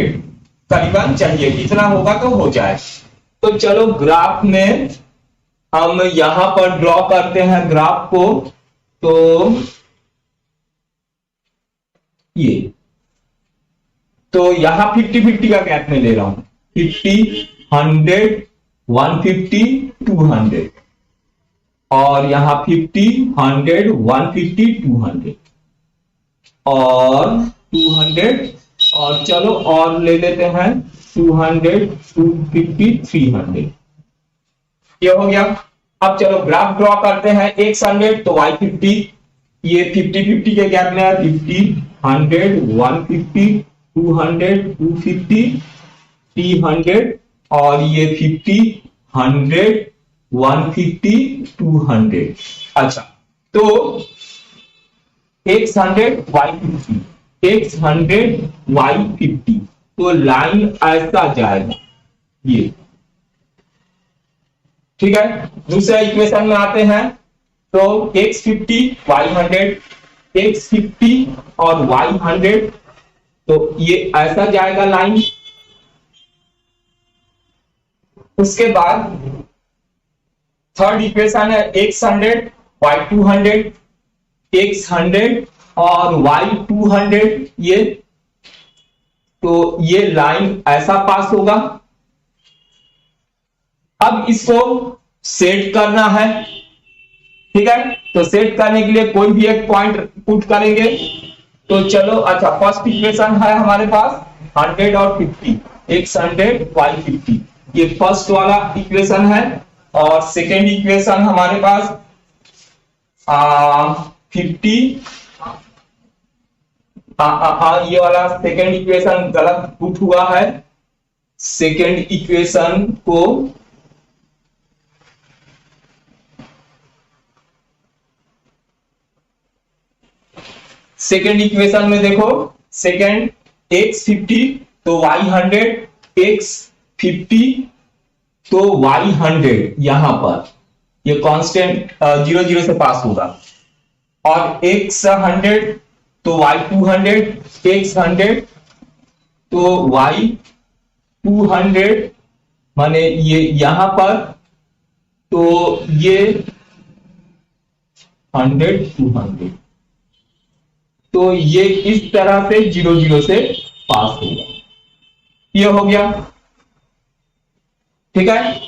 करीबन चाहिए, इतना होगा तो हो जाए। तो चलो ग्राफ में हम यहां पर ड्रॉ करते हैं ग्राफ को, तो ये तो यहां 50-50 का गैप में ले रहा हूं, 50 100 150 200, और यहां 50 100 150 200 और 200, और चलो और ले लेते हैं 200 250 300, ये हो गया। अब चलो ग्राफ ड्रॉ करते हैं, x 100 तो y 50, ये 50-50 के गैप में है, 50 100 150 200 250 300, और ये 50 100 150 200। अच्छा, तो x 100 y 50, x 100 y 50, तो लाइन ऐसा जाएगा ये, ठीक है। दूसरा इक्वेशन में आते हैं तो x50 y100, x50 और y100, तो ये ऐसा जाएगा लाइन। उसके बाद थर्ड इक्वेशन है x100 y200, x100 और y200, ये तो ये लाइन ऐसा पास होगा। अब इसको सेट करना है, ठीक है। तो सेट करने के लिए कोई भी एक पॉइंट पुट करेंगे। तो चलो, अच्छा, फर्स्ट इक्वेशन है हमारे पास 100 और 50, x100 y50, ये फर्स्ट वाला इक्वेशन है। और सेकेंड इक्वेशन हमारे पास 50, ये वाला सेकेंड इक्वेशन गलत पुट हुआ है। सेकेंड इक्वेशन को सेकेंड इक्वेशन में देखो, सेकेंड x50 तो y100, x50 तो y100, यहां पर ये कांस्टेंट 0 0 से पास होगा। और x100 तो y200, x100 तो y200, माने ये यहां पर, तो ये 100 200, तो ये इस तरह से 0 0 से पास होगा। ये हो गया, ठीक है।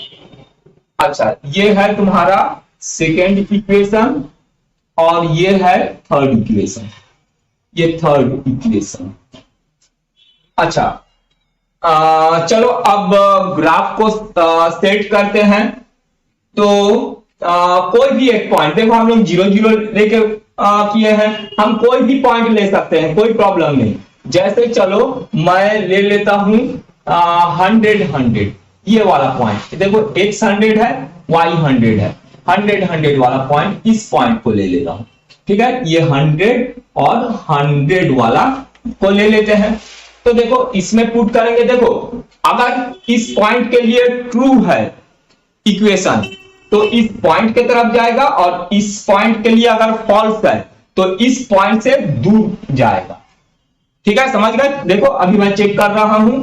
अच्छा, ये है तुम्हारा सेकेंड इक्वेशन और ये है थर्ड इक्वेशन, ये थर्ड इक्वेशन। अच्छा, चलो अब ग्राफ को सेट करते हैं। तो कोई भी एक पॉइंट, देखो हम लोग 0 0 लेके किए हैं, हम कोई भी पॉइंट ले सकते हैं, कोई प्रॉब्लम नहीं। जैसे चलो मैं ले लेता हूं 100 100, ये वाला पॉइंट, देखो x100 है y100 है, 100 100 वाला पॉइंट, इस पॉइंट को ले लेता हूं, ठीक है। ये 100 और 100 वाला को ले लेते हैं। तो देखो इसमें पुट करेंगे, देखो अगर इस पॉइंट के लिए ट्रू है इक्वेशन तो इस पॉइंट के तरफ जाएगा, और इस पॉइंट के लिए अगर फॉल्स है तो इस पॉइंट से दूर जाएगा, ठीक है, समझ गए। देखो अभी मैं चेक कर रहा हूं।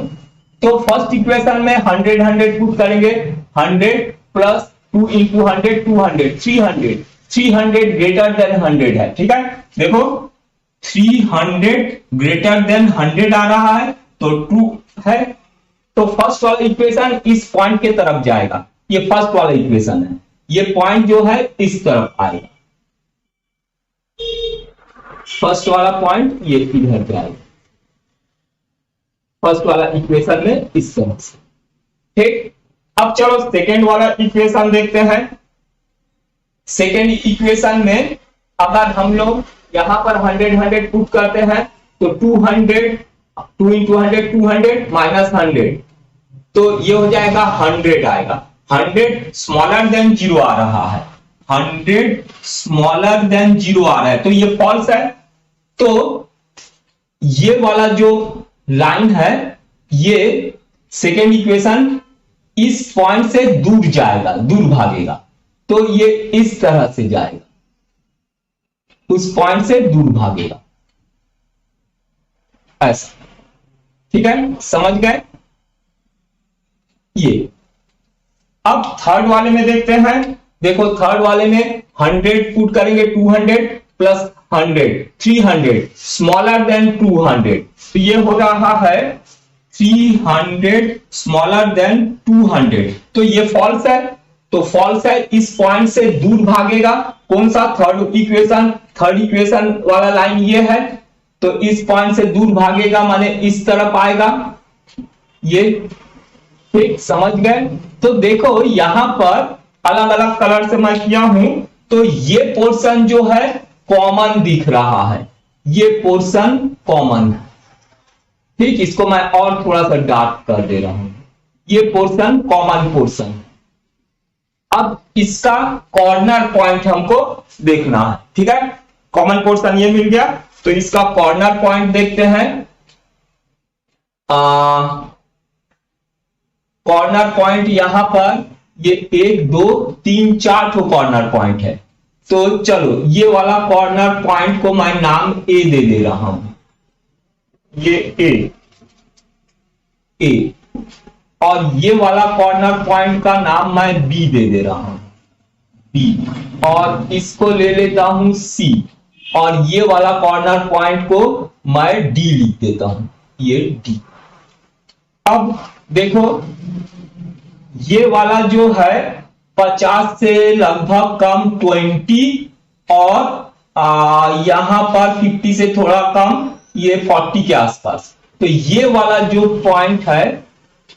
तो फर्स्ट इक्वेशन में 100 100 पुट करेंगे, 100 प्लस 2 इंटू 100 200, 300, 300 ग्रेटर देन 100 है, ठीक है। देखो 300 ग्रेटर देन 100 आ रहा है, तो 2 है, तो फर्स्ट वाला इक्वेशन इस पॉइंट के तरफ जाएगा। ये फर्स्ट वाला इक्वेशन है, ये पॉइंट जो है इस तरफ आएगा, फर्स्ट वाला पॉइंट ये इधर पे आएगा, फर्स्ट वाला इक्वेशन में इस तरह से, ठीक। अब चलो सेकेंड वाला इक्वेशन देखते हैं। सेकेंड इक्वेशन में अगर हम लोग यहां पर 100 100 पुट करते हैं तो 200, 2 इंटू 100 200 माइनस 100, तो ये हो जाएगा 100 आएगा। 100 स्मॉलर देन 0 आ रहा है, 100 स्मॉलर देन 0 आ रहा है, तो ये फॉल्स है। तो ये वाला जो लाइन है, ये सेकेंड इक्वेशन इस पॉइंट से दूर जाएगा, दूर भागेगा, तो ये इस तरह से जाएगा, उस पॉइंट से दूर भागेगा, ऐसा, ठीक है, समझ गए ये। अब थर्ड वाले में देखते हैं। देखो थर्ड वाले में 100 पुट करेंगे, 200 प्लस 100 300 स्मॉलर देन 200, तो ये हो रहा है 300 स्मॉलर देन 200, तो ये फॉल्स है। तो फॉल्स है, इस पॉइंट से दूर भागेगा। कौन सा? थर्ड इक्वेशन, थर्ड इक्वेशन वाला लाइन ये है, तो इस पॉइंट से दूर भागेगा, माने इस तरफ आएगा ये, ठीक, समझ गए। तो देखो यहां पर अलग अलग कलर से मैं किया हूं, तो ये पोर्शन जो है कॉमन दिख रहा है, ये पोर्शन कॉमन है, ठीक। इसको मैं और थोड़ा सा डार्क कर दे रहा हूं, ये पोर्शन कॉमन पोर्शन। अब इसका कॉर्नर पॉइंट हमको देखना है, ठीक है। कॉमन पोर्शन ये मिल गया, तो इसका कॉर्नर पॉइंट देखते हैं। कॉर्नर पॉइंट यहां पर ये 1 2 3 4 ठो कॉर्नर पॉइंट है। तो चलो ये वाला कॉर्नर पॉइंट को मैं नाम ए दे रहा हूं, ये ए, और ये वाला कॉर्नर पॉइंट का नाम मैं बी दे रहा हूं, बी, और इसको ले लेता हूं सी, और ये वाला कॉर्नर पॉइंट को मैं डी लिख देता हूं, ये डी। अब देखो ये वाला जो है 50 से लगभग कम 20, और यहां पर 50 से थोड़ा कम, ये 40 के आसपास। तो ये वाला जो पॉइंट है,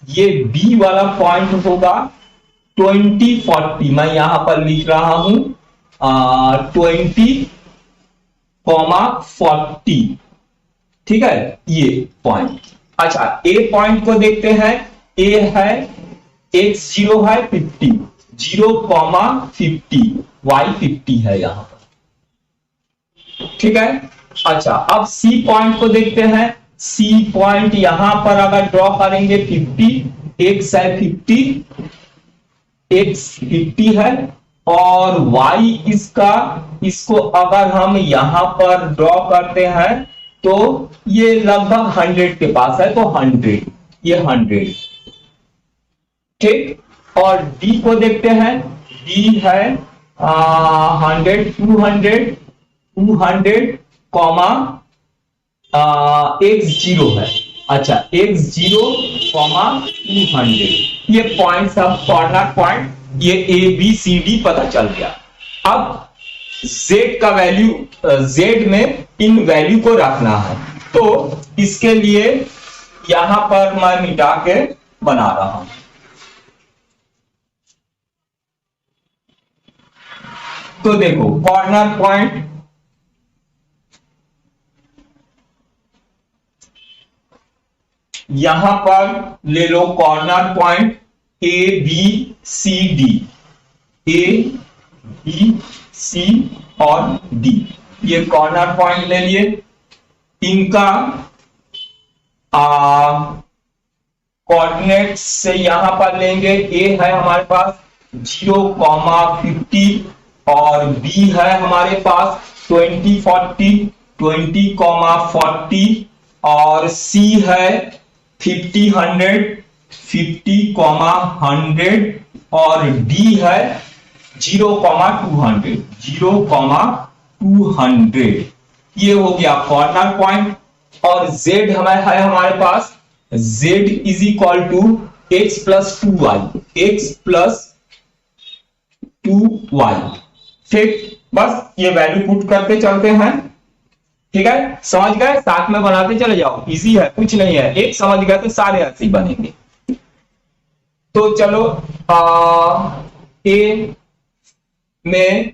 ये बी वाला पॉइंट होगा 20 40, मैं यहां पर लिख रहा हूं 20, 40, ठीक है, ये पॉइंट। अच्छा, ए पॉइंट को देखते हैं। ए है x0 है 50, 0,50, y 50 है यहां पर, ठीक है। अच्छा, अब सी पॉइंट को देखते हैं। सी पॉइंट यहां पर अगर ड्रॉ करेंगे 50, x है 50, x 50 है, और y इसको अगर हम यहां पर ड्रॉ करते हैं तो ये लगभग 100 के पास है, तो 100, ये 100, ठीक। और डी को देखते हैं। डी है 100, 200, कॉमा x0 है। अच्छा, x0, 200, ये पॉइंट सब कॉर्नर पॉइंट, ये ए बी सी डी पता चल गया। अब z का वैल्यू, z में इन वैल्यू को रखना है, तो इसके लिए यहां पर मैं मिटा के बना रहा हूं। तो देखो कॉर्नर पॉइंट, यहां पर ले लो corner point A B C D, A B C और डी, ये कॉर्नर पॉइंट ले लिए। इनका कोऑर्डिनेट से यहां पर लेंगे। ए है हमारे पास 0,50, और बी है हमारे पास 20 40, 20,40, और सी है 50 100, 50,100, और डी है 0,200, 0,200। ये हो गया कॉर्नर पॉइंट। और z है हमारे पास, z is equal to x plus 2y, x plus 2y, ठीक। बस ये वैल्यू पुट करते चलते हैं, ठीक है, समझ गए, साथ में बनाते चले जाओ, इजी है, कुछ नहीं है, एक समझ गए तो सारे ऐसे ही बनेंगे। तो चलो ए में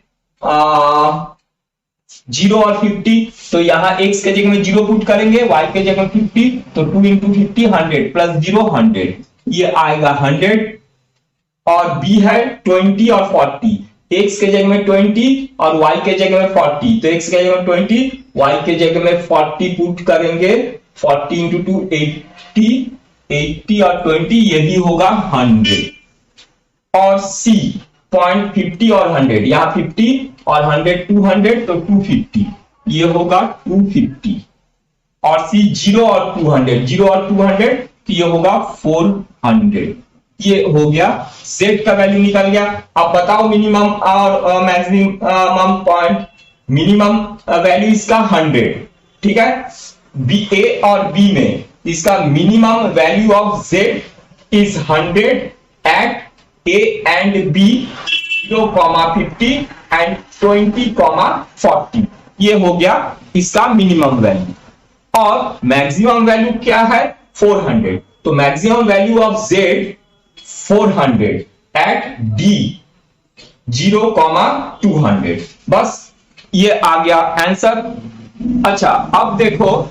0 और 50, तो यहां x के जगह में 0 पुट करेंगे, y के जगह में 50, तो 2 इंटू 50 100 प्लस 0 100, ये आएगा 100। और b है 20 और 40, x के जगह में 20 और y के जगह में 40, तो x के जगह में 20, y के जगह में 40 पुट करेंगे, 40 इंटू 2 80, 80 और 20, ये भी होगा 100। और c पॉइंट 50 और 100, यहां 50 और 100 200, तो 250, ये होगा 250। और सी 0 और 200, 0 और 200, तो ये होगा 400। ये हो गया, z का वैल्यू निकल गया। अब बताओ मिनिमम और मैक्सिमम पॉइंट। मिनिमम वैल्यू इसका 100, ठीक है, बी ए और बी में इसका minimum value of z is 100 at A and B 0,50 and 20,40, ये हो गया इसका मिनिमम वैल्यू। और मैक्सिमम वैल्यू क्या है 400, तो maximum value of Z 400 at D 0,200, बस ये आ गया आंसर। अच्छा, अब देखो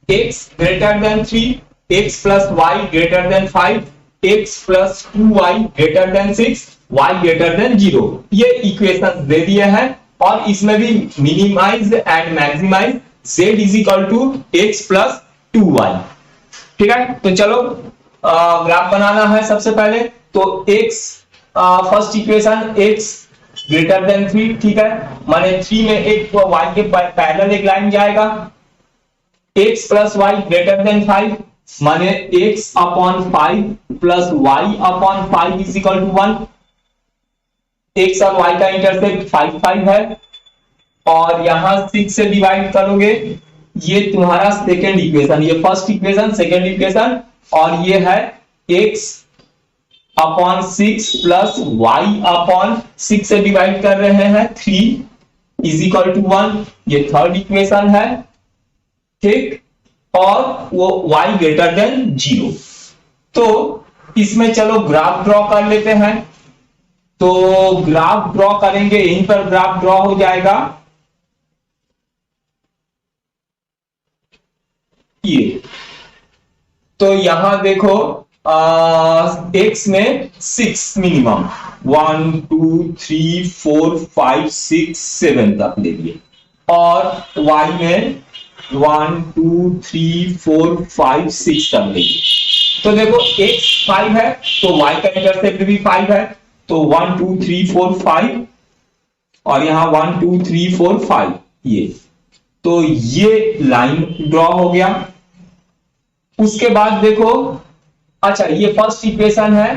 x greater than 3, x plus y greater than 5, x plus 2y greater than 6, y greater than 0, ये इक्वेशन दे दिए हैं। और इसमें भी minimise and maximise z is equal to x plus 2y। ठीक है, तो चलो ग्राफ बनाना है सबसे पहले। तो x first equation x greater than 3, ठीक है, माने 3 में एक y के पैरेलल एक लाइन जाएगा। x plus y greater than 5, माने x upon 5 plus y upon 5 is equal to 1। x और y का इंटरसेप्ट 5 5 है, और यहां 6 से डिवाइड करोगे, ये तुम्हारा सेकेंड इक्वेशन, ये फर्स्ट इक्वेशन सेकेंड इक्वेशन, और ये है x upon 6 plus y upon 6 से डिवाइड कर रहे हैं 3 इज इक्वल टू 1, ये थर्ड इक्वेशन है। ठीक, और वो y ग्रेटर देन 0। तो इसमें चलो ग्राफ ड्रॉ कर लेते हैं। तो ग्राफ ड्रॉ करेंगे, यहीं पर ग्राफ ड्रॉ हो जाएगा। ये तो यहां देखो x में 6 मिनिमम 1 2 3 4 5 6 7 तक ले लिए, और y में 1 2 3 4 5 6 तक ले लिए। तो देखो x 5 है तो y का इंटरसेप्ट भी 5 है, तो 1 2 3 4 5, और यहां 1 2 3 4 5, ये तो ये लाइन ड्रॉ हो गया। उसके बाद देखो, अच्छा ये फर्स्ट इक्वेशन है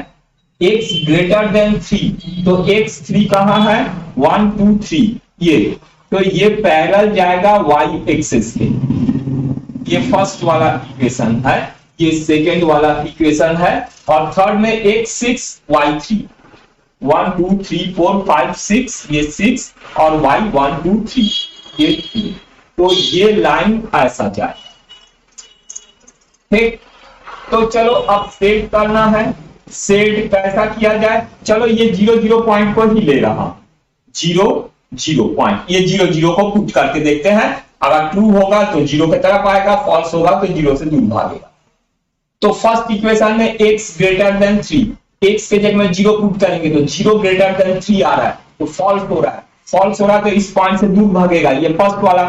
x ग्रेटर देन 3, तो x 3 कहां है 1 2 3, ये तो ये पैरेलल जाएगा y एक्सिस के। ये फर्स्ट वाला इक्वेशन है, ये सेकेंड वाला इक्वेशन है, और थर्ड में x 6 y 3, 1 2 3 4 5 6, ये 6 और y 1 2 3, ये 3, तो ये लाइन ऐसा जाए। ठीक, तो चलो अब सेट करना है। सेट कैसा किया जाए, चलो ये 0 0 पॉइंट को ही ले रहा, 0 0 पॉइंट, ये 0 0 को पुट करके देखते हैं। अगर ट्रू होगा तो 0 की तरफ आएगा, फॉल्स होगा तो 0 से दूर भागेगा। तो फर्स्ट इक्वेशन में x ग्रेटर देन 3, x के जगह में 0 पुट करेंगे तो 0 ग्रेटर देन 3 आ रहा है, तो फॉल्स हो रहा है। फॉल्स हो रहा है तो इस पॉइंट से दूर भागेगा। ये फर्स्ट वाला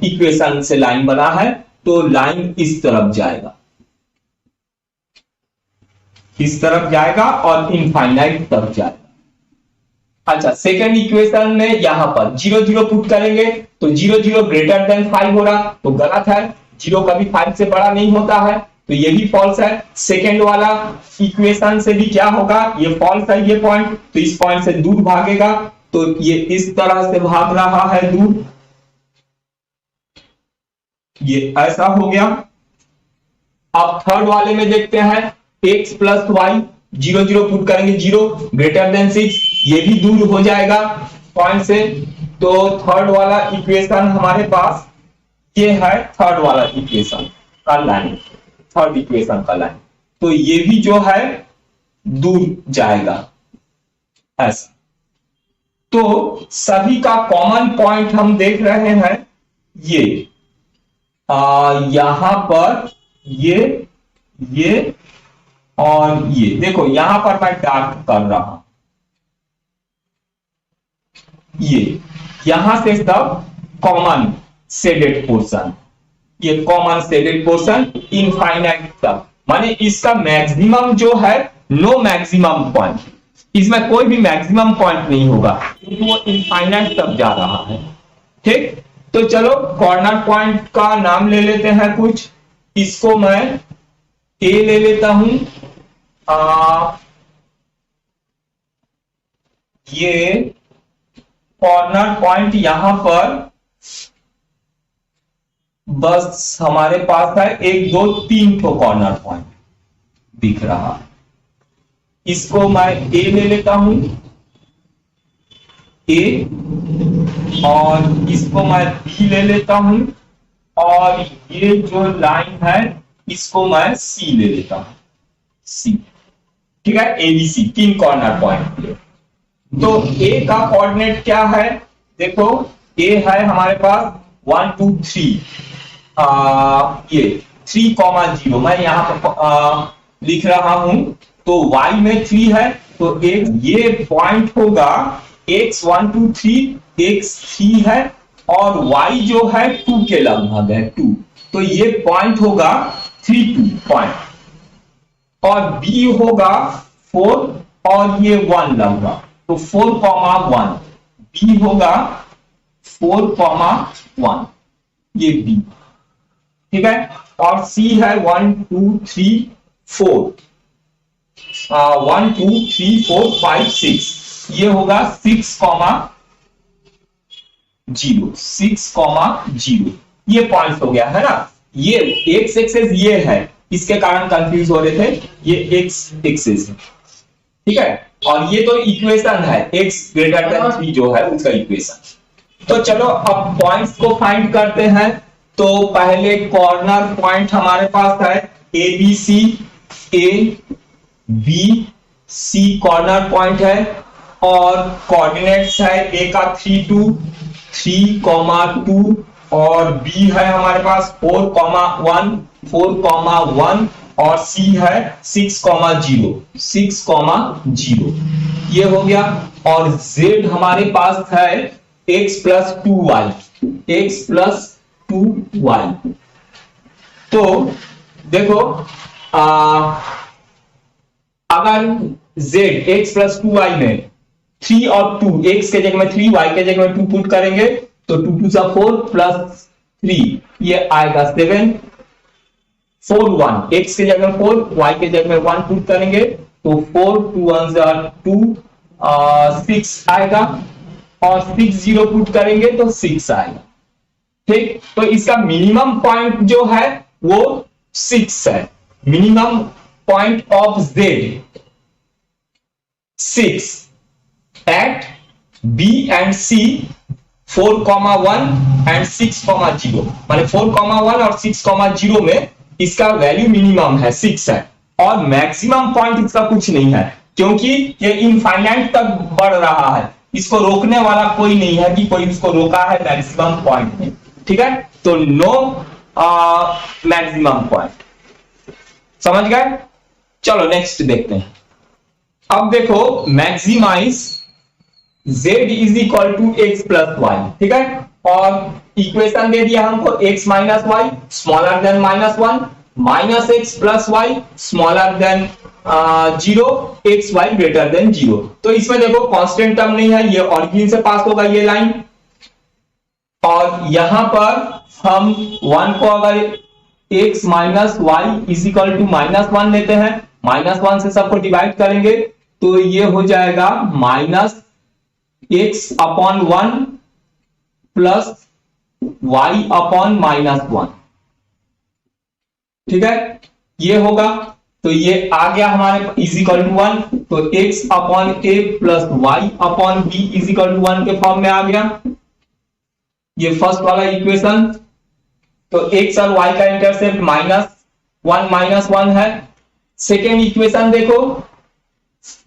इक्वेशन से लाइन बना है, तो लाइन इस तरफ जाएगा, इस तरफ जाएगा और इनफाइनाइट तक जाएगा। अच्छा, सेकेंड इक्वेशन में यहां पर 0 0 पुट करेंगे तो 0 0 ग्रेटर देन 5 हो रहा, तो गलत है, 0 कभी 5 से बड़ा नहीं होता है, तो ये भी फॉल्स है। सेकेंड वाला इक्वेशन से भी क्या होगा, ये फॉल्स है ये पॉइंट, तो इस पॉइंट से दूर भागेगा, तो ये इस तरह से भाग रहा है दूर, ये ऐसा हो गया। अब थर्ड वाले में देखते हैं, x प्लस वाई 0 0 पुट करेंगे, 0 ग्रेटर देन 6, ये भी दूर हो जाएगा पॉइंट से। तो थर्ड वाला इक्वेशन हमारे पास ये है, थर्ड वाला इक्वेशन का लाइन, थर्ड इक्वेशन का लाइन, तो ये भी जो है दूर जाएगा ऐसा। तो सभी का कॉमन पॉइंट हम देख रहे हैं, ये यहां पर ये और ये देखो, यहां पर मैं डार्क कर रहा हूं, ये यहां से सब कॉमन शेडेड पोर्शन, ये कॉमन शेडेड पोर्शन इनफाइनाइट तक, माने इसका मैक्सिमम जो है नो मैक्सिमम पॉइंट, इसमें कोई भी मैक्सिमम पॉइंट नहीं होगा क्योंकि वो इनफाइनाइट तक जा रहा है। ठीक, तो चलो कॉर्नर पॉइंट का नाम ले लेते हैं कुछ, इसको मैं ए ले लेता हूं, ये कॉर्नर पॉइंट यहां पर बस हमारे पास है 1 2 3 ठो कॉर्नर पॉइंट दिख रहा, इसको मैं ए ले लेता हूं, ए, और इसको मैं बी ले लेता हूं, और ये जो लाइन है इसको मैं सी ले लेता हूं, सी। ठीक है, एबीसी 3 कॉर्नर पॉइंट। तो ए का कोऑर्डिनेट क्या है, देखो ए है हमारे पास 1 2 3, ये 3,0 मैं यहां पर लिख रहा हूं, तो y में 3 है, तो एक ये पॉइंट होगा x 1 2 3, x 3 है, और y जो है 2 के लगभग है 2, तो ये पॉइंट होगा 3 2 पॉइंट, और बी होगा 4 और ये 1 लगूंगा, तो 4,1, बी होगा 4,1, ये बी, ठीक है। और सी है 1 2 3 4, 1 2 3 4 5 6, ये होगा 6,0, 6,0, ये पॉइंट हो गया है ना। ये एक्स एक्सेस ये है, इसके कारण कंफ्यूज हो रहे थे, ये एक्स एक्सेस है, ठीक है। और ये तो इक्वेशन है, x ग्रेटर देन 3 जो है उसका इक्वेशन। तो चलो अब पॉइंट्स को फाइंड करते हैं। तो पहले कॉर्नर पॉइंट हमारे पास है A B C, A B C corner point है, और कोऑर्डिनेट्स है ए का 3 2 3,2, और बी है हमारे पास 4,1 4,1, और सी है 6,0 6,0, ये हो गया। और z हमारे पास है x plus 2y, x plus 2y। तो देखो अगर z x प्लस 2y में 3 और 2, x के जगह में 3 y के जगह में 2 पुट करेंगे तो 2 2 4 प्लस 3, ये आएगा 7, 4 1, x के जगह में 4, y के जगह में 1 पुट करेंगे तो 4 2 1 2 6 आएगा, और 6 0 पुट करेंगे तो 6 आएगा, ठीक। तो इसका मिनिमम पॉइंट जो है वो 6 है, minimum point of z 6 at b and c 4,1 and 6,0, माने 4,1 और 6,0 में इसका वैल्यू मिनिमम है 6 है, और मैक्सिमम पॉइंट इसका कुछ नहीं है, क्योंकि ये इनफाइनाइट तक बढ़ रहा है, इसको रोकने वाला कोई नहीं है कि कोई इसको रोका है मैक्सिमम पॉइंट में, ठीक है। तो नो मैक्सिमम पॉइंट, समझ गए। चलो नेक्स्ट देखते हैं। अब देखो maximise z is equal to x plus y, ठीक है। और इक्वेशन दे दिया हमको x minus y smaller than -1, minus x plus y smaller than 0, x y greater than 0। तो इसमें देखो कांस्टेंट टर्म नहीं है, ये ऑरिजिन से पास होगा ये लाइन, और यहां पर हम 1 को अगर x minus y is equal to -1 लेते हैं, -1 से सबको डिवाइड करेंगे तो ये हो जाएगा minus x upon 1 plus y upon -1, ठीक है, ये होगा। तो ये आ गया हमारे इज इक्वल टू 1, तो x upon a plus y upon b is equal to 1 के फॉर्म में आ गया, ये फर्स्ट वाला इक्वेशन। तो x और y का इंटरसेप्ट -1 है। सेकेंड इक्वेशन देखो,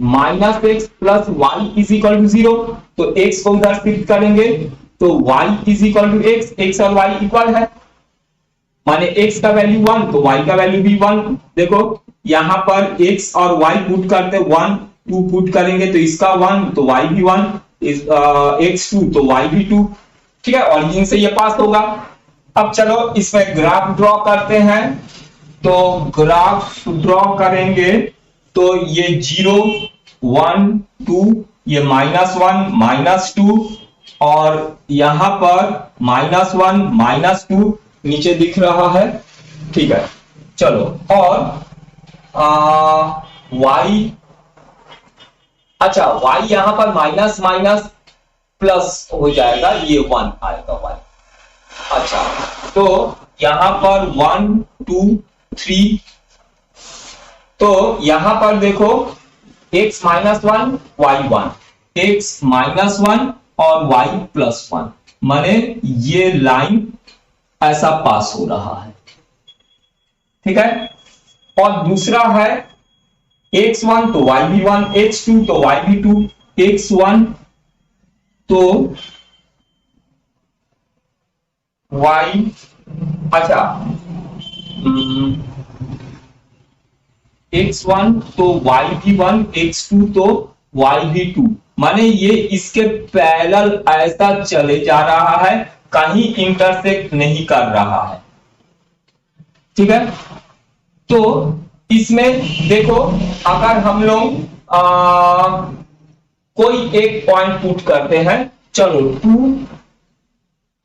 minus x plus y is equal to 0, तो x को उधर शिफ्ट करेंगे तो y is equal to x, x और y इक्वल है, माने x का वैल्यू 1 तो y का वैल्यू भी 1। देखो यहां पर x और y पुट करते 1 2 पुट करेंगे तो इसका 1 तो y भी 1, x 2 तो y भी 2, ठीक है। ऑरिजिन से ये पास होगा। अब चलो इसमें ग्राफ ड्रॉ करते हैं। तो ग्राफ ड्रॉ करेंगे तो ये 0 1 2, ये -1 -2, और यहां पर -1 -2 नीचे दिख रहा है, ठीक है। चलो और y, अच्छा y यहां पर माइनस माइनस प्लस हो जाएगा, ये 1 आएगा y। अच्छा तो यहां पर 1 2 3, तो यहां पर देखो x -1 y 1, x -1 और y +1, माने ये लाइन ऐसा पास हो रहा है, ठीक है। और दूसरा है x1 तो y भी 1, x2 तो y भी 2, x1 तो y, अच्छा x1 तो y भी 1, x2 तो y भी 2, माने ये इसके पैरेलल ऐसा चले जा रहा है, कहीं इंटरसेक्ट नहीं कर रहा है, ठीक है। तो इसमें देखो, अगर हम लोग कोई एक पॉइंट पुट करते हैं, चलो 2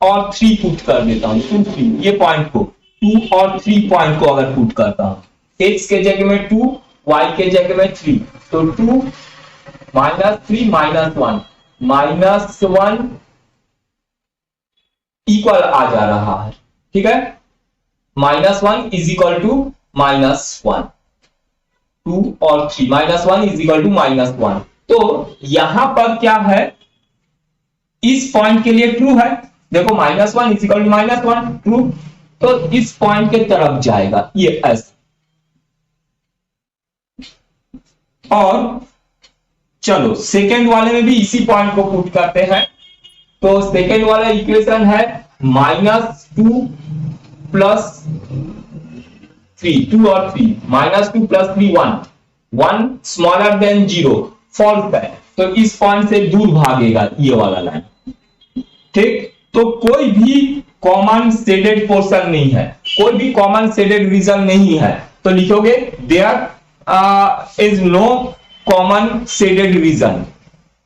और 3 पुट कर देता हूं, 2 3 ये पॉइंट को, 2 और 3 पॉइंट को अगर पुट करता हूं, x के जगह में 2, y के जगह में 3, तो 2 -3 -1 इक्वल आ जा रहा है, ठीक है। -1 इज इक्वल टू -1, 2 और 3, -1 इज इक्वल टू -1। तो यहां पर क्या है, इस पॉइंट के लिए ट्रू है, देखो -1 इज इक्वल टू -1 ट्रू, तो इस पॉइंट के तरफ जाएगा ये s। और चलो सेकेंड वाले में भी इसी पॉइंट को पुट करते हैं, तो सेकेंड वाला इक्वेशन है -2 प्लस 3, 2 और 3, -2 प्लस 3 1 स्मॉलर देन 0 फॉल्स है, तो इस पॉइंट से दूर भागेगा ये वाला लाइन, ठीक। तो कोई भी कॉमन शेडेड पोर्शन नहीं है, कोई भी कॉमन शेडेड रीजन नहीं है, तो लिखोगे there is no common shaded region,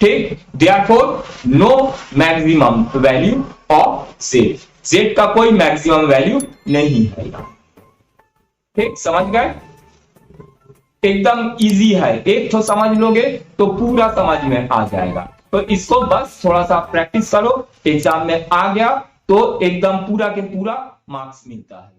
ठीक। Therefore no maximum value of z, z का कोई मैक्सिमम वैल्यू नहीं है, ठीक। समझ गए, एकदम इजी है, एक तो समझ लोगे तो पूरा समझ में आ जाएगा। तो इसको बस थोड़ा सा प्रैक्टिस करो, एग्जाम में आ गया तो एकदम पूरा के पूरा मार्क्स मिलता है।